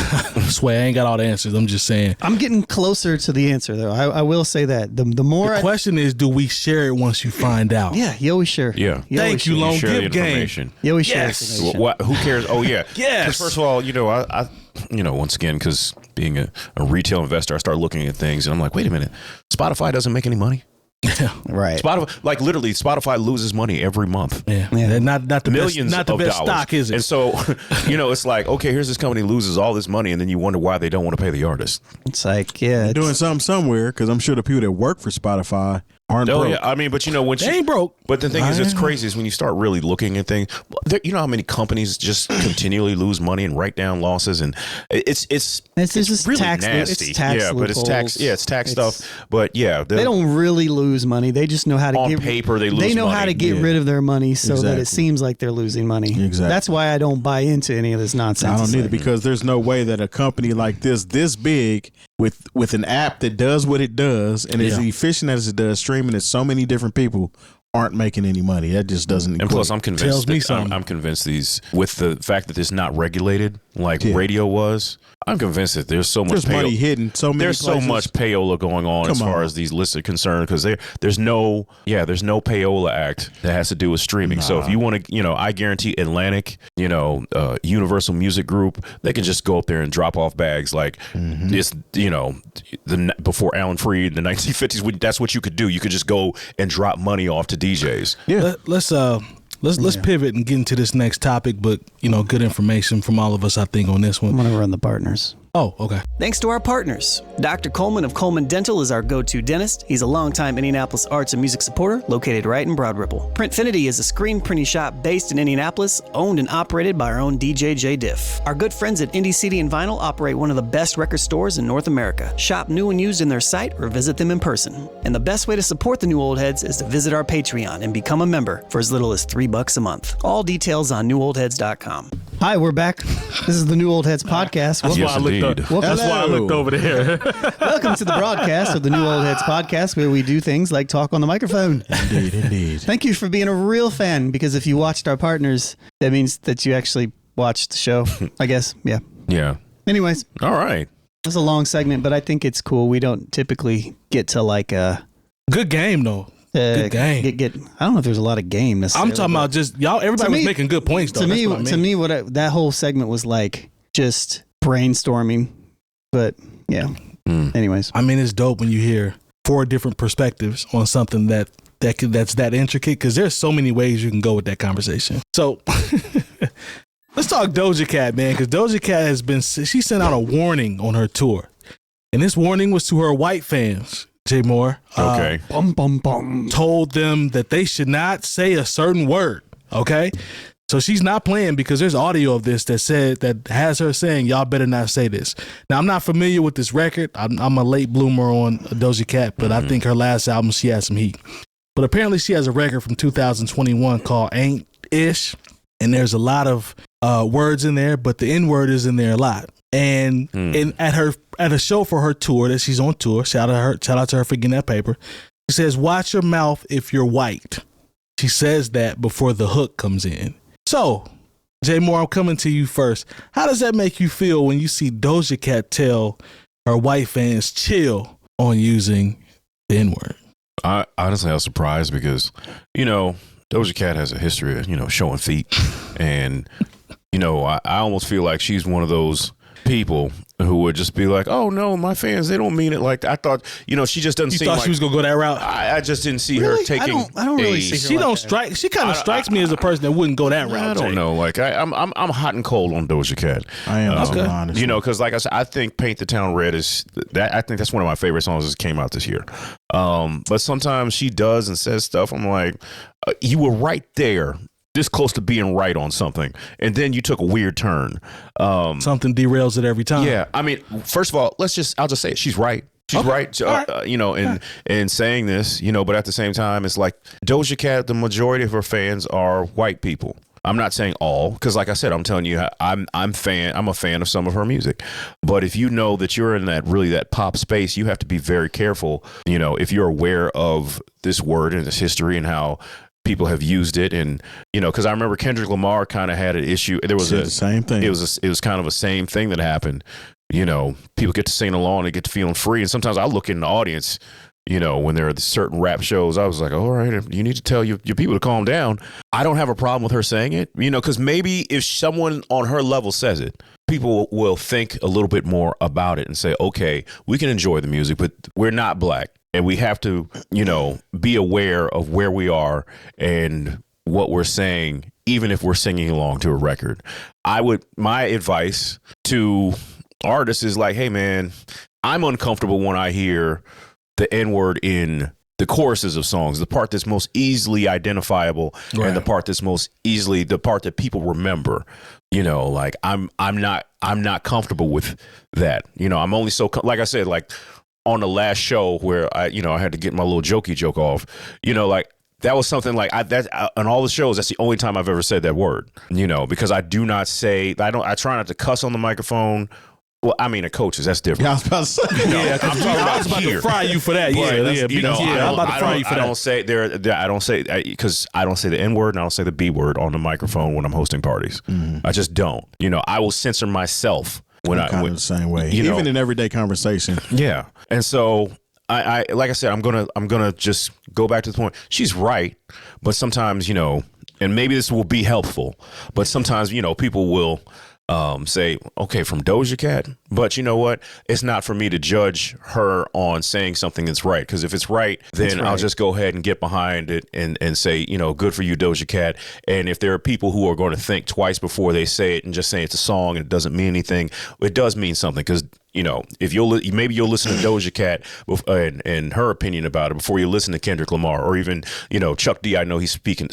swear I ain't got all the answers. I'm just saying. I'm getting closer to the answer, though. I will say that. The more the question is, do we share it once you find out? Yeah, you always share. Yeah. Thank you, Lone share the Give Game. information. You always share Yes. information. What? Who cares? Oh yeah. Yes. Because first of all, I once again, because being a retail investor, I start looking at things and I'm like, wait a minute, Spotify doesn't make any money. Right. Spotify, like literally, Spotify loses money every month. Yeah. Not the Millions best, not the of best dollars. stock, is it? And so, it's like, okay, here's this company loses all this money, and then you wonder why they don't want to pay the artist. It's like, yeah, Doing something somewhere, because I'm sure the people that work for Spotify aren't broke. Yeah, I mean, but when they ain't broke. But the thing is, it's crazy is when you start really looking at things. You know how many companies just continually lose money and write down losses, and it's just really tax, nasty. it's tax but it's tax. Yeah, it's tax stuff. But yeah, they don't really lose money. They just know how to on get paper. They lose. They know how to get rid of their money so that Exactly. it seems like they're losing money. Exactly. That's why I don't buy into any of this nonsense. I don't It's need like, it, because there's no way that a company like this big with an app that does what it does and is efficient as it does, streaming to so many different people, aren't making any money. That just doesn't. And plus, I'm convinced. Tells me something. I'm convinced with the fact that it's not regulated like radio was. I'm convinced that there's so much money hidden. So many. There's places. so much payola going on as far as these lists are concerned, because there's no payola act that has to do with streaming. So if you want to, I guarantee Atlantic, Universal Music Group, they can just go up there and drop off bags like this. Before Alan Freed in the 1950s, that's what you could do. You could just go and drop money off to DJs. Yeah. Let's pivot and get into this next topic, but good information from all of us, I think, on this one. I'm going to run the partners. Oh, okay. Thanks to our partners. Dr. Coleman of Coleman Dental is our go-to dentist. He's a longtime Indianapolis arts and music supporter located right in Broad Ripple. Printfinity is a screen printing shop based in Indianapolis, owned and operated by our own DJ Jay Diff. Our good friends at Indie CD and Vinyl operate one of the best record stores in North America. Shop new and used in their site or visit them in person. And the best way to support the New Old Heads is to visit our Patreon and become a member for as little as $3 a month. All details on newoldheads.com. Hi, we're back. This is the New Old Heads podcast. That's why I looked Indeed. That's why I looked over there. Welcome to the broadcast of the New Old Heads podcast, where we do things like talk on the microphone. Indeed. Thank you for being a real fan, because if you watched our partners, that means that you actually watched the show, I guess. Yeah. Yeah. Anyways, All right. it was a long segment, but I think it's cool. We don't typically get to like Good game, though. Good game. I don't know if there's a lot of game necessarily. I'm talking about just y'all. Everybody was making good points, though. To That's me, what I mean. that whole segment was like just brainstorming. But yeah. Anyways, I mean, it's dope when you hear 4 different perspectives on something that's that intricate, because there's so many ways you can go with that conversation. So let's talk Doja Cat, man, because Doja Cat she sent out a warning on her tour, and this warning was to her white fans. Jay Moore, Okay. told them that they should not say a certain word. Okay, so she's not playing, because there's audio of this that has her saying, "Y'all better not say this." Now, I'm not familiar with this record. I'm a late bloomer on Doja Cat, but I think her last album, she had some heat. But apparently, she has a record from 2021 called "Ain't Ish," and there's a lot of words in there, but the N word is in there a lot. And at a show for her tour that she's on tour, shout out to her for getting that paper. She says, "Watch your mouth if you're white." She says that before the hook comes in. So, Jay Moore, I'm coming to you first. How does that make you feel when you see Doja Cat tell her white fans chill on using the N word? I was surprised because, Doja Cat has a history of, showing feet. And, I almost feel like she's one of those people who would just be like, "Oh no, my fans, they don't mean it like." I thought, she just doesn't You seem thought like she was gonna go that route? I just didn't see Really? her taking. I don't really see her She like don't that. strike. She kind of strikes me as a person that wouldn't go that route. I don't Jay. know. Like I'm hot and cold on Doja Cat. I am Okay. honest. Because like I said, I think "Paint the Town Red" is that. I think that's one of my favorite songs that came out this year. But sometimes she does and says stuff. I'm like, you were right there, this close to being right on something, and then you took a weird turn. Something derails it every time. Yeah, I mean, first of all, I'll just say it. She's right. She's right. In saying this, but at the same time, it's like Doja Cat, the majority of her fans are white people. I'm not saying all, because like I said, I'm telling you, I'm a fan of some of her music. But if you know that you're in that pop space, you have to be very careful, if you're aware of this word and its history and how people have used it. And, because I remember Kendrick Lamar kind of had an issue. There was the same thing. It was kind of a same thing that happened. People get to sing along and get to feeling free. And sometimes I look in the audience, when there are certain rap shows, I was like, all right, you need to tell your people to calm down. I don't have a problem with her saying it, because maybe if someone on her level says it, people will think a little bit more about it and say, okay, we can enjoy the music, but we're not black. And we have to, be aware of where we are and what we're saying, even if we're singing along to a record. My advice to artists is like, hey, man, I'm uncomfortable when I hear the N-word in the choruses of songs, the part that's most easily identifiable, Right. and the part that's the part that people remember. Like I'm not comfortable with that. I'm only like I said, like on the last show where I had to get my little jokey joke off, like that was something like on all the shows, that's the only time I've ever said that word, because I do not say, I try not to cuss on the microphone. Well, I mean, at coaches, that's different. Yeah, I was about to say. Yeah, I'm talking I was about here. to fry you for that. But, I'm about to fry you for that. I don't say because I don't say the N word and I don't say the B word on the microphone when I'm hosting parties. I just don't. I will censor myself when I'm kind of the same way, even in everyday conversation. Yeah, and so I like I said, I'm gonna just go back to the point. She's right, but sometimes and maybe this will be helpful, but sometimes people will say, okay, from Doja Cat, but you know what? It's not for me to judge her on saying something that's right. Because if it's right, then I'll just go ahead and get behind it and say, good for you, Doja Cat. And if there are people who are going to think twice before they say it and just say it's a song and it doesn't mean anything, it does mean something. Because if maybe you'll listen to Doja Cat and her opinion about it before you listen to Kendrick Lamar or even Chuck D. I know he's spoken,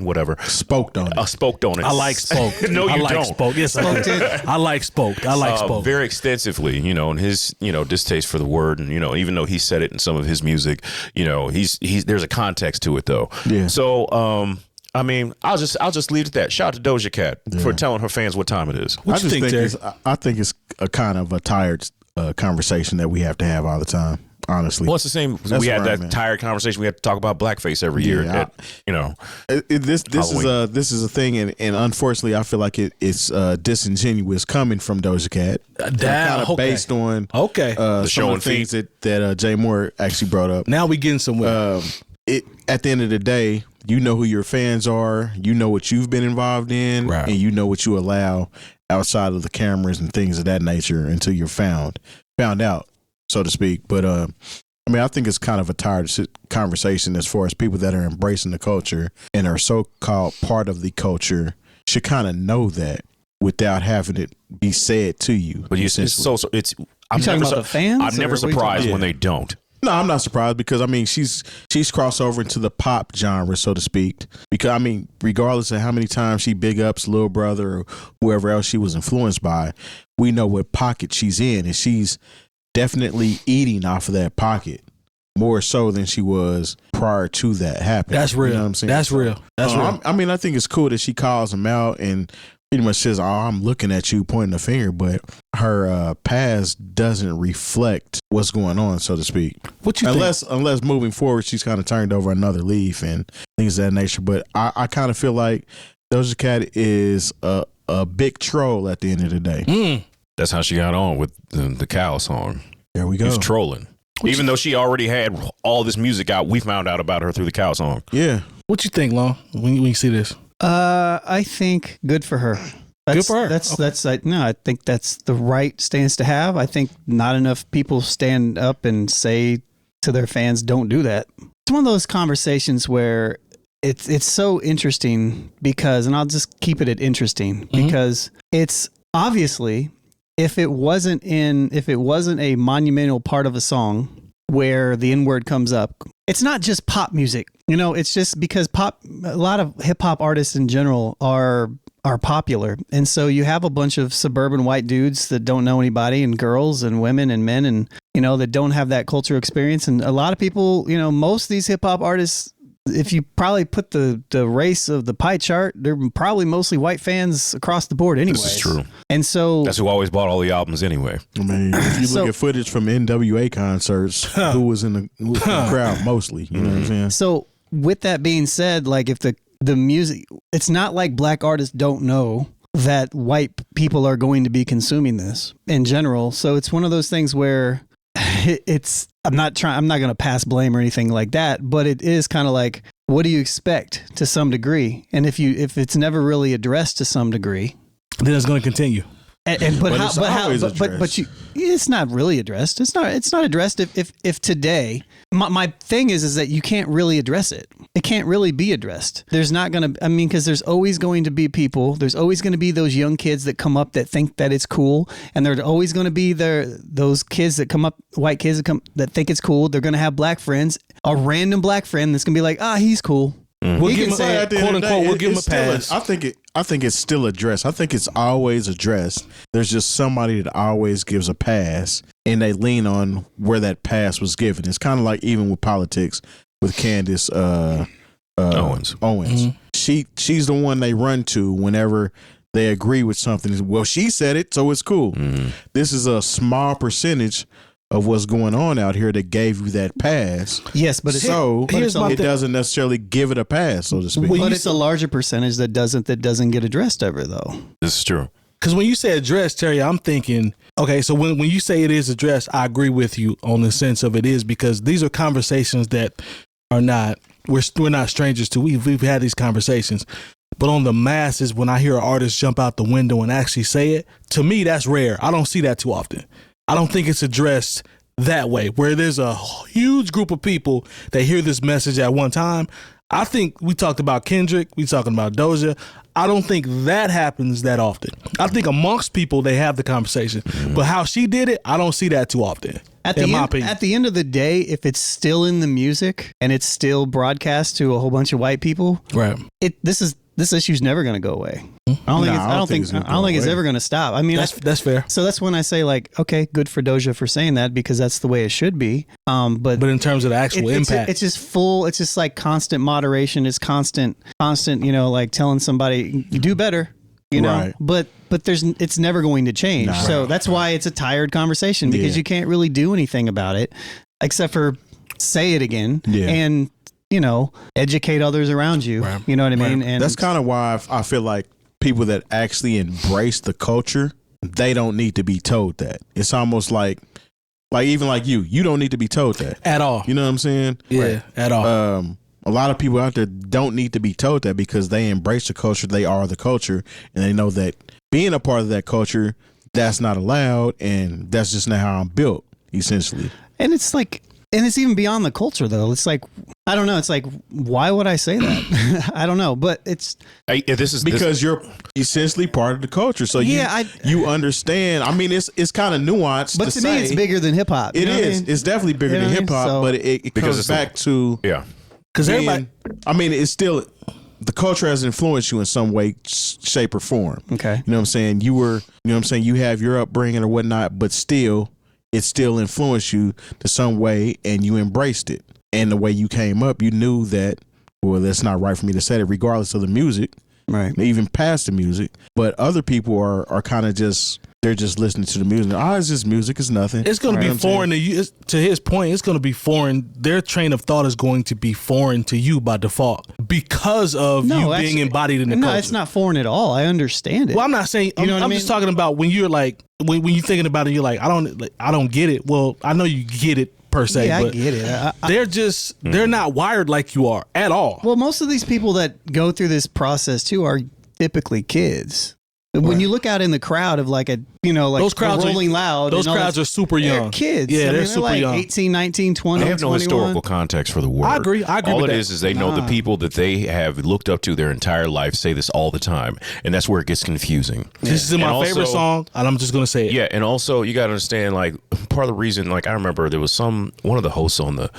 whatever. Spoked on it. Spoked on it. I like spoke. No, I you like don't. spoke. Yes, I do. I like spoke. I like spoke. Very extensively, and his distaste for the word, and even though he said it in some of his music, he's there's a context to it though. Yeah. So I mean, I'll just leave it at that. Shout out to Doja Cat for telling her fans what time it is. What you think, Terry? I think it's a kind of a tired conversation that we have to have all the time. Honestly, Well, it's the same. That's We had where that I'm at. tired conversation. We had to talk about blackface every year. Yeah, This this is a thing, and unfortunately, I feel like it's disingenuous coming from Doja Cat. Kind of based on The show some of and the things that Jay Moore actually brought up. Now we getting somewhere. At the end of the day, you know who your fans are, you know what you've been involved in, Right. and you know what you allow outside of the cameras and things of that nature until you're found out, so to speak. But I mean, I think it's kind of a tired conversation as far as people that are embracing the culture and are so-called part of the culture should kind of know that without having it be said to you. But I'm talking never about the fans, I'm never or what are you talking surprised about? when they don't. No, I'm not surprised because I mean she's crossed over into the pop genre, so to speak. Because I mean, regardless of how many times she big ups Lil Brother or whoever else she was influenced by, we know what pocket she's in, and she's definitely eating off of that pocket more so than she was prior to that happening. That's real. You know what I'm saying? That's real. That's real. I mean, I think it's cool that she calls him out and pretty much says, "Oh, I'm looking at you," pointing the finger, but her past doesn't reflect what's going on, so to speak. What you think? Unless moving forward, she's kind of turned over another leaf and things of that nature. But I kind of feel like Doja Cat is a big troll at the end of the day. That's how she got on with the cow song. There we go. He's trolling. Even though she already had all this music out, we found out about her through the cow song. Yeah. What you think, Long? When you see this? I think good for her. Good for her. I think that's the right stance to have. I think not enough people stand up and say to their fans, "Don't do that." It's one of those conversations where it's so interesting because, and I'll just keep it at interesting because it's obviously if it wasn't a monumental part of a song where the N-word comes up, it's not just pop music. You know, it's just because a lot of hip hop artists in general are popular. And so you have a bunch of suburban white dudes that don't know anybody, and girls and women and men, and, you know, that don't have that cultural experience. And a lot of people, you know, most of these hip hop artists, if you probably put the race of the pie chart, they're probably mostly white fans across the board anyway. This is true. And so That's who always bought all the albums anyway. I mean, if you look at footage from NWA concerts, who was in the crowd mostly? You know what I'm saying? So with that being said, like if the music, it's not like black artists don't know that white people are going to be consuming this in general. So it's one of those things where I'm not going to pass blame or anything like that, but it is kind of like, what do you expect to some degree? And if it's never really addressed to some degree, Then it's going to continue. But it's not really addressed. It's not addressed. If today, my thing is that you can't really address it. It can't really be addressed. There's not going to, because there's always going to be people. There's always going to be those young kids that come up that think that it's cool, and there's always going to be those kids that come up, white kids that think it's cool. They're going to have black friends, a random black friend that's going to be like, he's cool. We'll give him at the end of the day, we'll give him a it's still pass. I think it's still addressed. I think it's always addressed. There's just somebody that always gives a pass, and they lean on where that pass was given. It's kind of like even with politics with Candace Owens. Mm-hmm. She's the one they run to whenever they agree with something. Well, she said it, so it's cool. Mm-hmm. This is a small percentage of what's going on out here that gave you that pass. Yes, but it doesn't necessarily give it a pass, so to speak. But it's a larger percentage that doesn't get addressed ever, though. This is true. Because when you say addressed, Terry, I'm thinking, okay, so when you say it is addressed, I agree with you on the sense of it is, because these are conversations that are not, we're not strangers to. We've had these conversations. But on the masses, when I hear an artist jump out the window and actually say it, to me, that's rare. I don't see that too often. I don't think it's addressed that way, where there's a huge group of people that hear this message at one time. I think we talked about Kendrick, we talking about Doja. I don't think that happens that often. I think amongst people, they have the conversation. But how she did it, I don't see that too often. At the end of the day, if it's still in the music and it's still broadcast to a whole bunch of white people, right? This is this issue's never going to go away. I don't think it's ever going to stop. I mean, that's fair. So that's when I say, like, okay, good for Doja for saying that, because that's the way it should be. But in terms of the actual impact, it's just like constant moderation. It's constant, like telling somebody you do better, Right. but it's never going to change. So that's why it's a tired conversation, because you can't really do anything about it except for say it again and, educate others around you. Right. You know what I mean? And that's kind of why I feel like people that actually embrace the culture, they don't need to be told that. It's almost like even like you don't need to be told that at all. You know what I'm saying? Yeah, at all. A lot of people out there don't need to be told that, because they embrace the culture. They are the culture, and they know that being a part of that culture, that's not allowed, and that's just not how I'm built, essentially. And it's like, and it's even beyond the culture, though. It's like, I don't know. It's like, why would I say that? I don't know, but it's because you're essentially part of the culture, so you understand. I mean, it's kind of nuanced, but to me, it's bigger than hip hop. It is. It's definitely bigger than hip hop, but it comes back to because everybody. I mean, it's still, the culture has influenced you in some way, shape, or form. Okay, you know what I'm saying. You have your upbringing or whatnot, but still, it still influenced you to some way, and you embraced it. And the way you came up, you knew that, well, that's not right for me to say that, regardless of the music, right? Even past the music. But other people are kind of just, they're just listening to the music. It's just music. It's nothing. It's going to be foreign to you. To his point, it's going to be foreign. Their train of thought is going to be foreign to you by default because of being embodied in the culture. No, it's not foreign at all. I understand it. Well, I'm not saying. I'm just talking about when you're like, when you're thinking about it, you're like, I don't get it. Well, I know you get it per se. Yeah, but I get it. They're not wired like you are at all. Well, most of these people that go through this process too are typically kids. When you look out in the crowd of like those crowds Rolling Loud. Those crowds are super young. They're kids. Yeah, they're super like young. 18, 19, 20, They have no 21. historical context for the word. I agree All with it that. is they know the people that they have looked up to their entire life say this all the time, and that's where it gets confusing. This is my favorite song, and I'm just going to say it. Yeah, and also you got to understand, like, part of the reason, like, I remember there was one of the hosts on the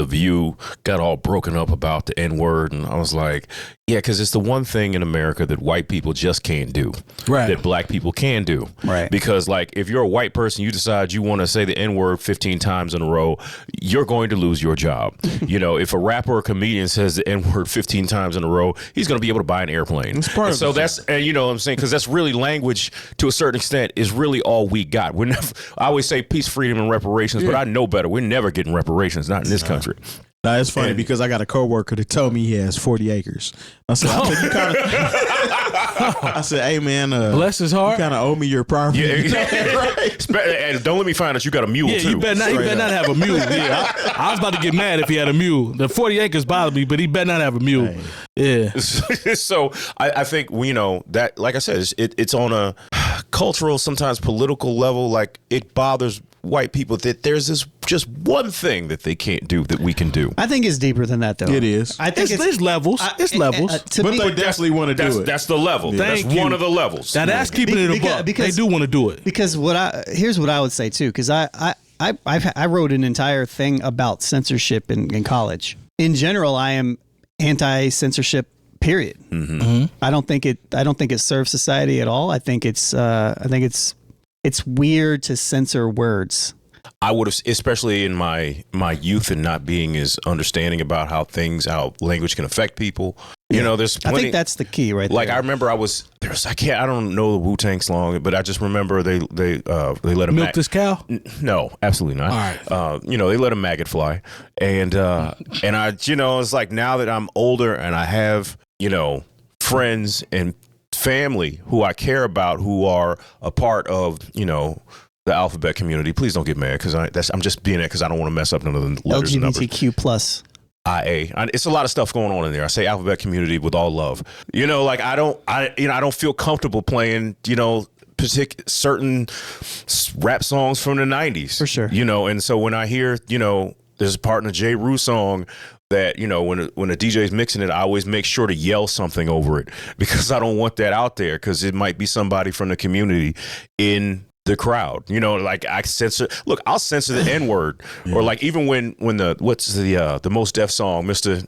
View got all broken up about the N-word, and I was like, yeah, because it's the one thing in America that white people just can't do, right? That black people can do, right? Because, like, if you're a white person, you decide you want to say the N-word 15 times in a row, you're going to lose your job. If a rapper or comedian says the N-word 15 times in a row, he's going to be able to buy an airplane. It's part so that's, and you know what I'm saying, because that's really language to a certain extent is really all we got. We're never, I always say peace, freedom, and reparations, but I know better. We're never getting reparations, not in this country. Now, it's funny because I got a coworker that told me he has 40 acres. I said, I said, hey, man, bless his heart. You kind of owe me your property. Yeah, right. And don't let me find out you got a mule, too. He better not have a mule. Yeah, I was about to get mad if he had a mule. The 40 acres bothered me, but he better not have a mule. Right. Yeah. So I think, that, like I said, it's on a cultural, sometimes political level. Like, it bothers white people that there's this just one thing that they can't do that we can do. I think it's deeper than that, though. It is. I think there's levels. It's levels. But they definitely want to do it. That's the level. That's one of the levels. Now, that's keeping it above. They do want to do it. Because here's what I would say, too, because I wrote an entire thing about censorship in college. In general, I am anti-censorship, period. Mm-hmm. I don't think it serves society at all. I think it's weird to censor words. I would have, especially in my youth and not being as understanding about how language can affect people. There's plenty. I think that's the key, right? Like, there. I remember I don't know the Wu-Tang song, but I just remember they let him milk this cow. No, absolutely not. All right. They let a maggot fly, and I, it's like, now that I'm older and I have, friends and family who I care about, who are a part of, the alphabet community. Please don't get mad because I'm just being that because I don't want to mess up none of the letters and numbers. LGBTQ plus. IA. It's a lot of stuff going on in there. I say alphabet community with all love. Like, I don't feel comfortable playing, certain rap songs from the 90s. For sure. And so when I hear, there's a part in a J. Rue song that, when a DJ is mixing it, I always make sure to yell something over it because I don't want that out there because it might be somebody from the community in the crowd. Like, I'll censor the N-word. Or like, even when the what's the Most Def song, Mr.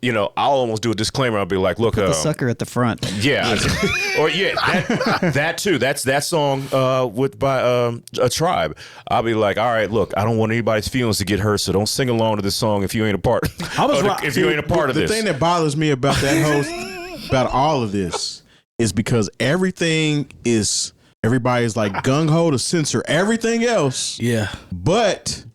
I'll almost do a disclaimer. I'll be like, look, the sucker at the front. yeah, or that too. That's that song by a Tribe. I'll be like, all right, look, I don't want anybody's feelings to get hurt, so don't sing along to this song if you ain't a part. If you ain't a part of this. The thing that bothers me about that host, about all of this, is because everybody's like gung ho to censor everything else. Yeah. But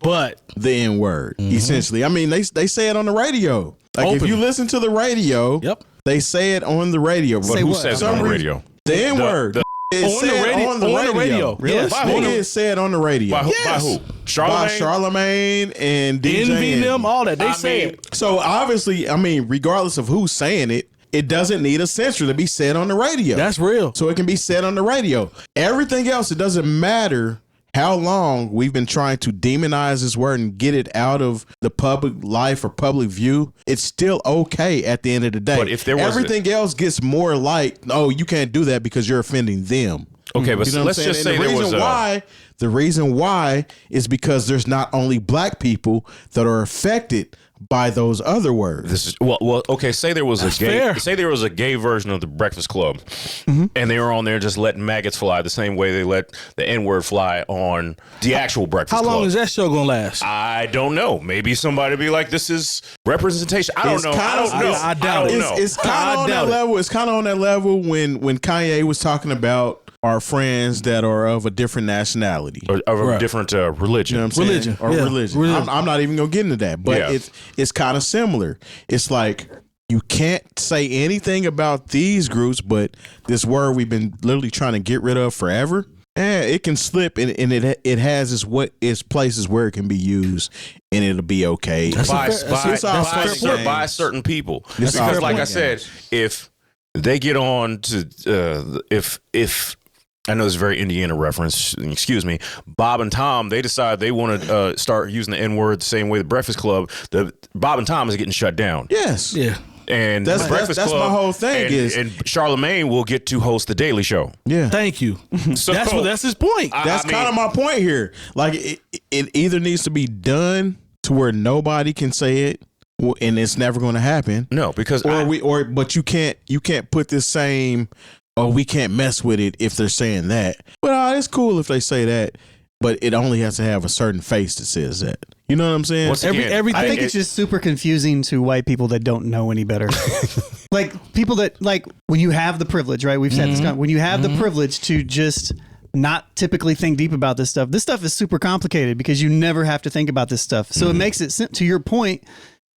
the N word, essentially. I mean, they say it on the radio. Like if you listen to the radio, they say it on the radio. But who says it on the radio? The N word. It's on the radio. Really? Yes. Nigga is said on the radio. By who? By Charlemagne and DJ Envy them, all that. They say it. So obviously, regardless of who's saying it, it doesn't need a censor to be said on the radio. That's real. So it can be said on the radio. Everything else, it doesn't matter how long we've been trying to demonize this word and get it out of the public life or public view. It's still okay at the end of the day. But if there was everything else gets more like, oh, you can't do that because you're offending them. Okay, but let's just say there was the reason why is because there's not only black people that are affected by those other words. This is well. Okay, say there was a gay version of the Breakfast Club, and they were on there just letting maggots fly the same way they let the N-word fly on the actual Breakfast Club. How long is that show gonna last? I don't know. Maybe somebody be like, "This is representation." I don't know. I doubt it. It's kind of on that level. It's kind of on that level when Kanye was talking about our friends that are of a different nationality or of a different religion. You know what I'm saying? Religion. I'm not even gonna get into that, but it's kind of similar. It's like you can't say anything about these groups, but this word we've been literally trying to get rid of forever. It can slip, and it has its places where it can be used, and it'll be okay by certain people. Because, like I said, if they get on to if I know it's a very Indiana reference, excuse me, Bob and Tom, they decide they want to start using the N-word the same way the Breakfast Club, Bob and Tom is getting shut down. Yes. Yeah. And that's my whole thing and Charlemagne will get to host the Daily Show. Yeah. Thank you. So that's his point. That's kind of my point here. Like it either needs to be done to where nobody can say it, and it's never going to happen. No, because but you can't put this same, oh, we can't mess with it if they're saying that. But it's cool if they say that, but it only has to have a certain face that says that. You know what I'm saying? Everything. I think it's just super confusing to white people that don't know any better. Like people that, like, when you have the privilege, right? We've said this, when you have the privilege to just not typically think deep about this stuff is super complicated because you never have to think about this stuff. So it makes it, to your point,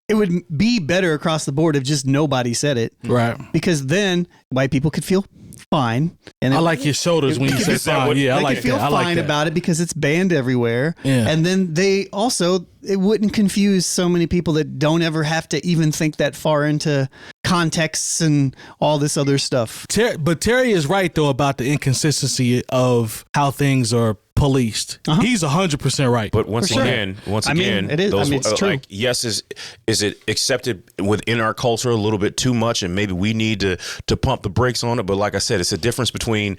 it would be better across the board if just nobody said it. Right. Because then white people could feel fine. And I like your shoulders when you say fine. Yeah, I like that. They could feel fine about it because it's banned everywhere. Yeah. And then it wouldn't confuse so many people that don't ever have to even think that far into contexts and all this other stuff. But Terry is right, though, about the inconsistency of how things are policed. He's 100% right. But once again, it is. It's true. Like, yes, is it accepted within our culture a little bit too much, and maybe we need to pump the brakes on it. But like I said, it's a difference between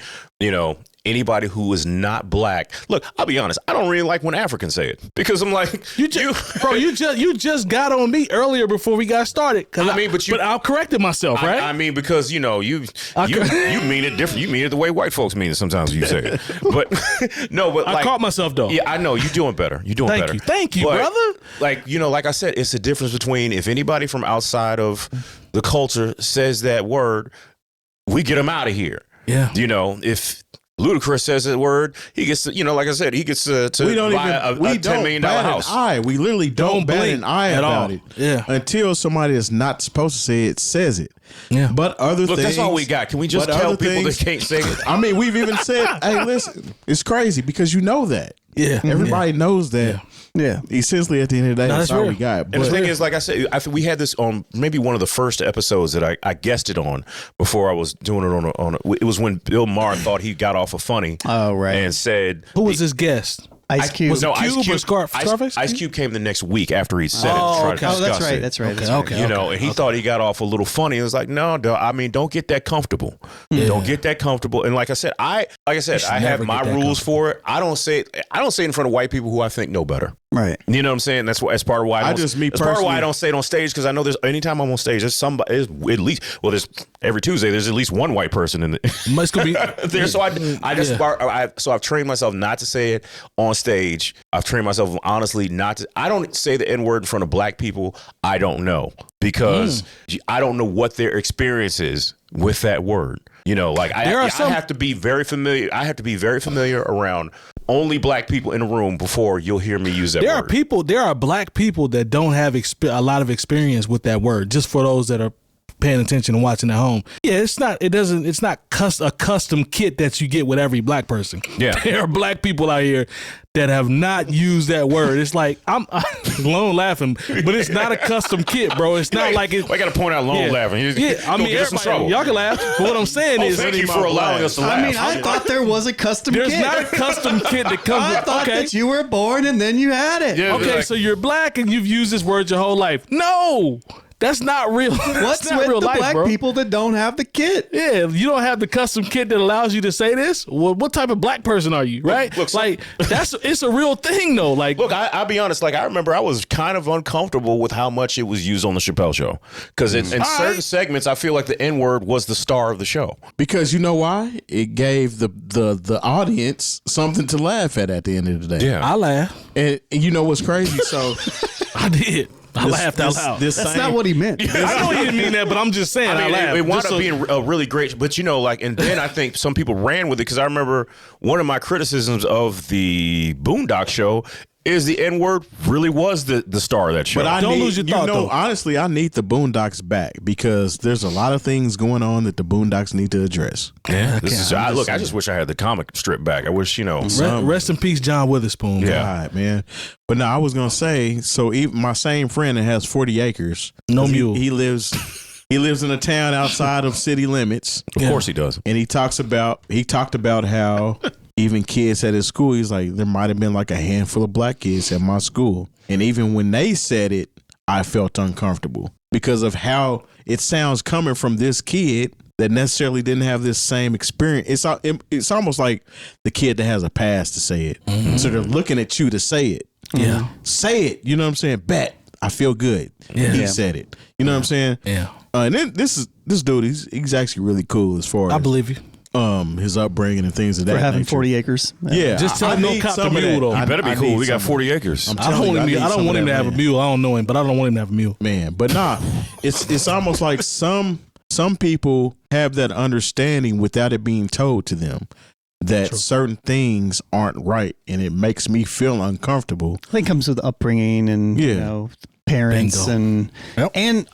anybody who is not black. Look, I'll be honest. I don't really like when Africans say it because I'm like, you just got on me earlier before we got started. But I corrected myself, right? I mean, because you mean it different. You mean it the way white folks mean it. Sometimes you say it, but no. But I caught myself though. Yeah, I know you're doing better. You're doing better. Thank you, brother. Like like I said, it's a difference between if anybody from outside of the culture says that word, we get them out of here. Yeah. If Ludacris says that word, he gets to, like I said, he gets to buy a $10 million house. We literally don't bat an eye about it. Yeah. Until somebody that's not supposed to say it says it. Yeah. But other things. That's all we got. Can we just tell people they can't say it? I mean, we've even said, hey, listen, it's crazy because you know that. Yeah. Everybody knows that. Yeah. Essentially, at the end of the day, that's all we got. And the thing is, like I said, we had this on maybe one of the first episodes that I guested on before I was doing it it was when Bill Maher thought he got off of Funny. Oh, right. And said, who was his guest? Ice Cube. Was it Cube or Scarface? Ice Cube came the next week after he said it to try to discuss it. That's right. Okay. You know, and he thought he got off a little funny. It was like, no, I mean, don't get that comfortable. Don't get that comfortable. And like I said, I have my rules for it. I don't say it in front of white people who I think know better. Right. You know what I'm saying? That's part of why that's part of why I don't say it on stage, because I know there's anytime I'm on stage, there's somebody, there's every Tuesday there's at least one white person in It's gonna be there. So I've trained myself not to say it on stage. I've trained myself honestly not to. I don't say the N-word in front of black people I don't know, because I don't know what their experience is with that word. You know, like I have to be very familiar. I have to be very familiar around only black people in the room before you'll hear me use that word. There are black people that don't have a lot of experience with that word. Just for those that are paying attention and watching at home. Yeah, it's not a custom kit that you get with every black person. Yeah. There are black people out here that have not used that word. It's like, I'm Lone laughing, but it's not a custom kit, bro. It's not like it's... I got to point out Lone laughing. I mean, everybody, y'all can laugh, but what I'm saying is... Thank you for allowing us to laugh. I mean, I thought there was a custom kit. There's not a custom kit that comes with... I thought that you were born and then you had it. Yeah, okay, so you're black and you've used this word your whole life. No! That's not real. What's not with real the life, black bro. people that don't have the kit? Yeah, you don't have the custom kit that allows you to say this. Well, what type of black person are you, right? Look, it's a real thing, though. Like, look, I'll be honest. Like, I remember I was kind of uncomfortable with how much it was used on the Chappelle Show, because in certain segments, I feel like the N-word was the star of the show. Because you know why? It gave the audience something to laugh at the end of the day. Yeah, I laugh, and you know what's crazy? So I did. I laughed out loud. That's not what he meant. I know he didn't mean that, but I'm just saying. I laughed. It wound up being a really great, but you know, like, and then I think some people ran with it, because I remember one of my criticisms of the Boondock show is the N-word really was the star of that show. But Don't lose your thought, though. Honestly, I need the Boondocks back, because there's a lot of things going on that the Boondocks need to address. Yeah, I just wish I had the comic strip back. I wish, you know. Rest in peace, John Witherspoon. God, man. But no, I was gonna say, so even my same friend that has 40 acres, no mule. He lives in a town outside of city limits. Of course he does. And he talked about how even kids at his school, he's like, there might have been like a handful of black kids at my school. And even when they said it, I felt uncomfortable because of how it sounds coming from this kid that necessarily didn't have this same experience. It's almost like the kid that has a past to say it. Mm-hmm. So they're looking at you to say it. Yeah. Say it. You know what I'm saying? Bet. I feel good. Yeah. He said it. You know what I'm saying? Yeah. And then this dude, he's actually really cool as far as I believe you. His upbringing and things of that For having nature. 40 acres. Yeah. Just tell him no cop the mule, though. You better be cool. We got 40 acres. I don't want him to have a mule. I don't know him, but I don't want him to have a mule. Man, but nah, it's almost like some people have that understanding without it being told to them that certain things aren't right, and it makes me feel uncomfortable. I think it comes with upbringing and you know, parents and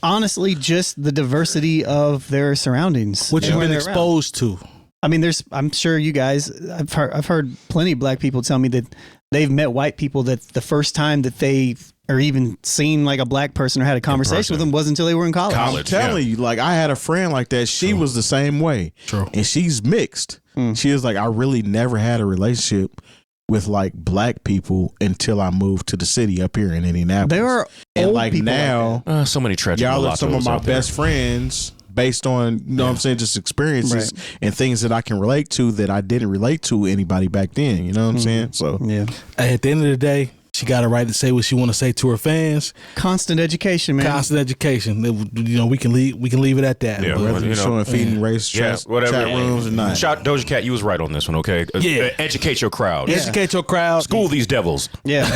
honestly just the diversity of their surroundings, what you've been exposed to. I mean, I'm sure you guys, I've heard plenty of black people tell me that they've met white people that the first time that they or even seen like a black person or had a conversation with them wasn't until they were in college. I'm telling you, like I had a friend like that. She was the same way. True. And she's mixed. She was like, I really never had a relationship with like black people until I moved to the city up here in Indianapolis. There are and old like people now, like so many tragic y'all are some of my out there. best friends based on, you know what I'm saying, just experiences and things that I can relate to that I didn't relate to anybody back then. You know what I'm saying? So yeah. At the end of the day, she got a right to say what she want to say to her fans. Constant education, man. Constant education. You know, we can leave it at that. Yeah, whether you're showing feeding race, chat rooms or not. Shout Doja Cat, you was right on this one, okay? Educate your crowd. Educate your crowd. School these devils. Yeah.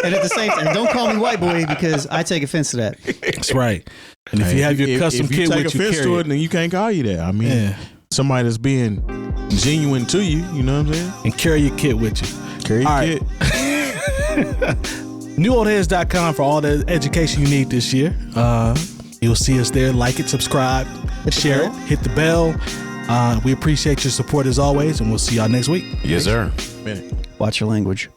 And at the same time, don't call me white boy because I take offense to that. That's right. And if you have your custom if you kit take with you, offense to it, then you can't call you that. I mean, somebody that's being genuine to you, you know what I'm saying? And carry your kit with you. Carry your kit. NewOldHeads.com for all the education you need this year. You'll see us there. Like it, subscribe, share it, hit the bell. We appreciate your support as always, and we'll see y'all next week. Yes, sir. Watch your language.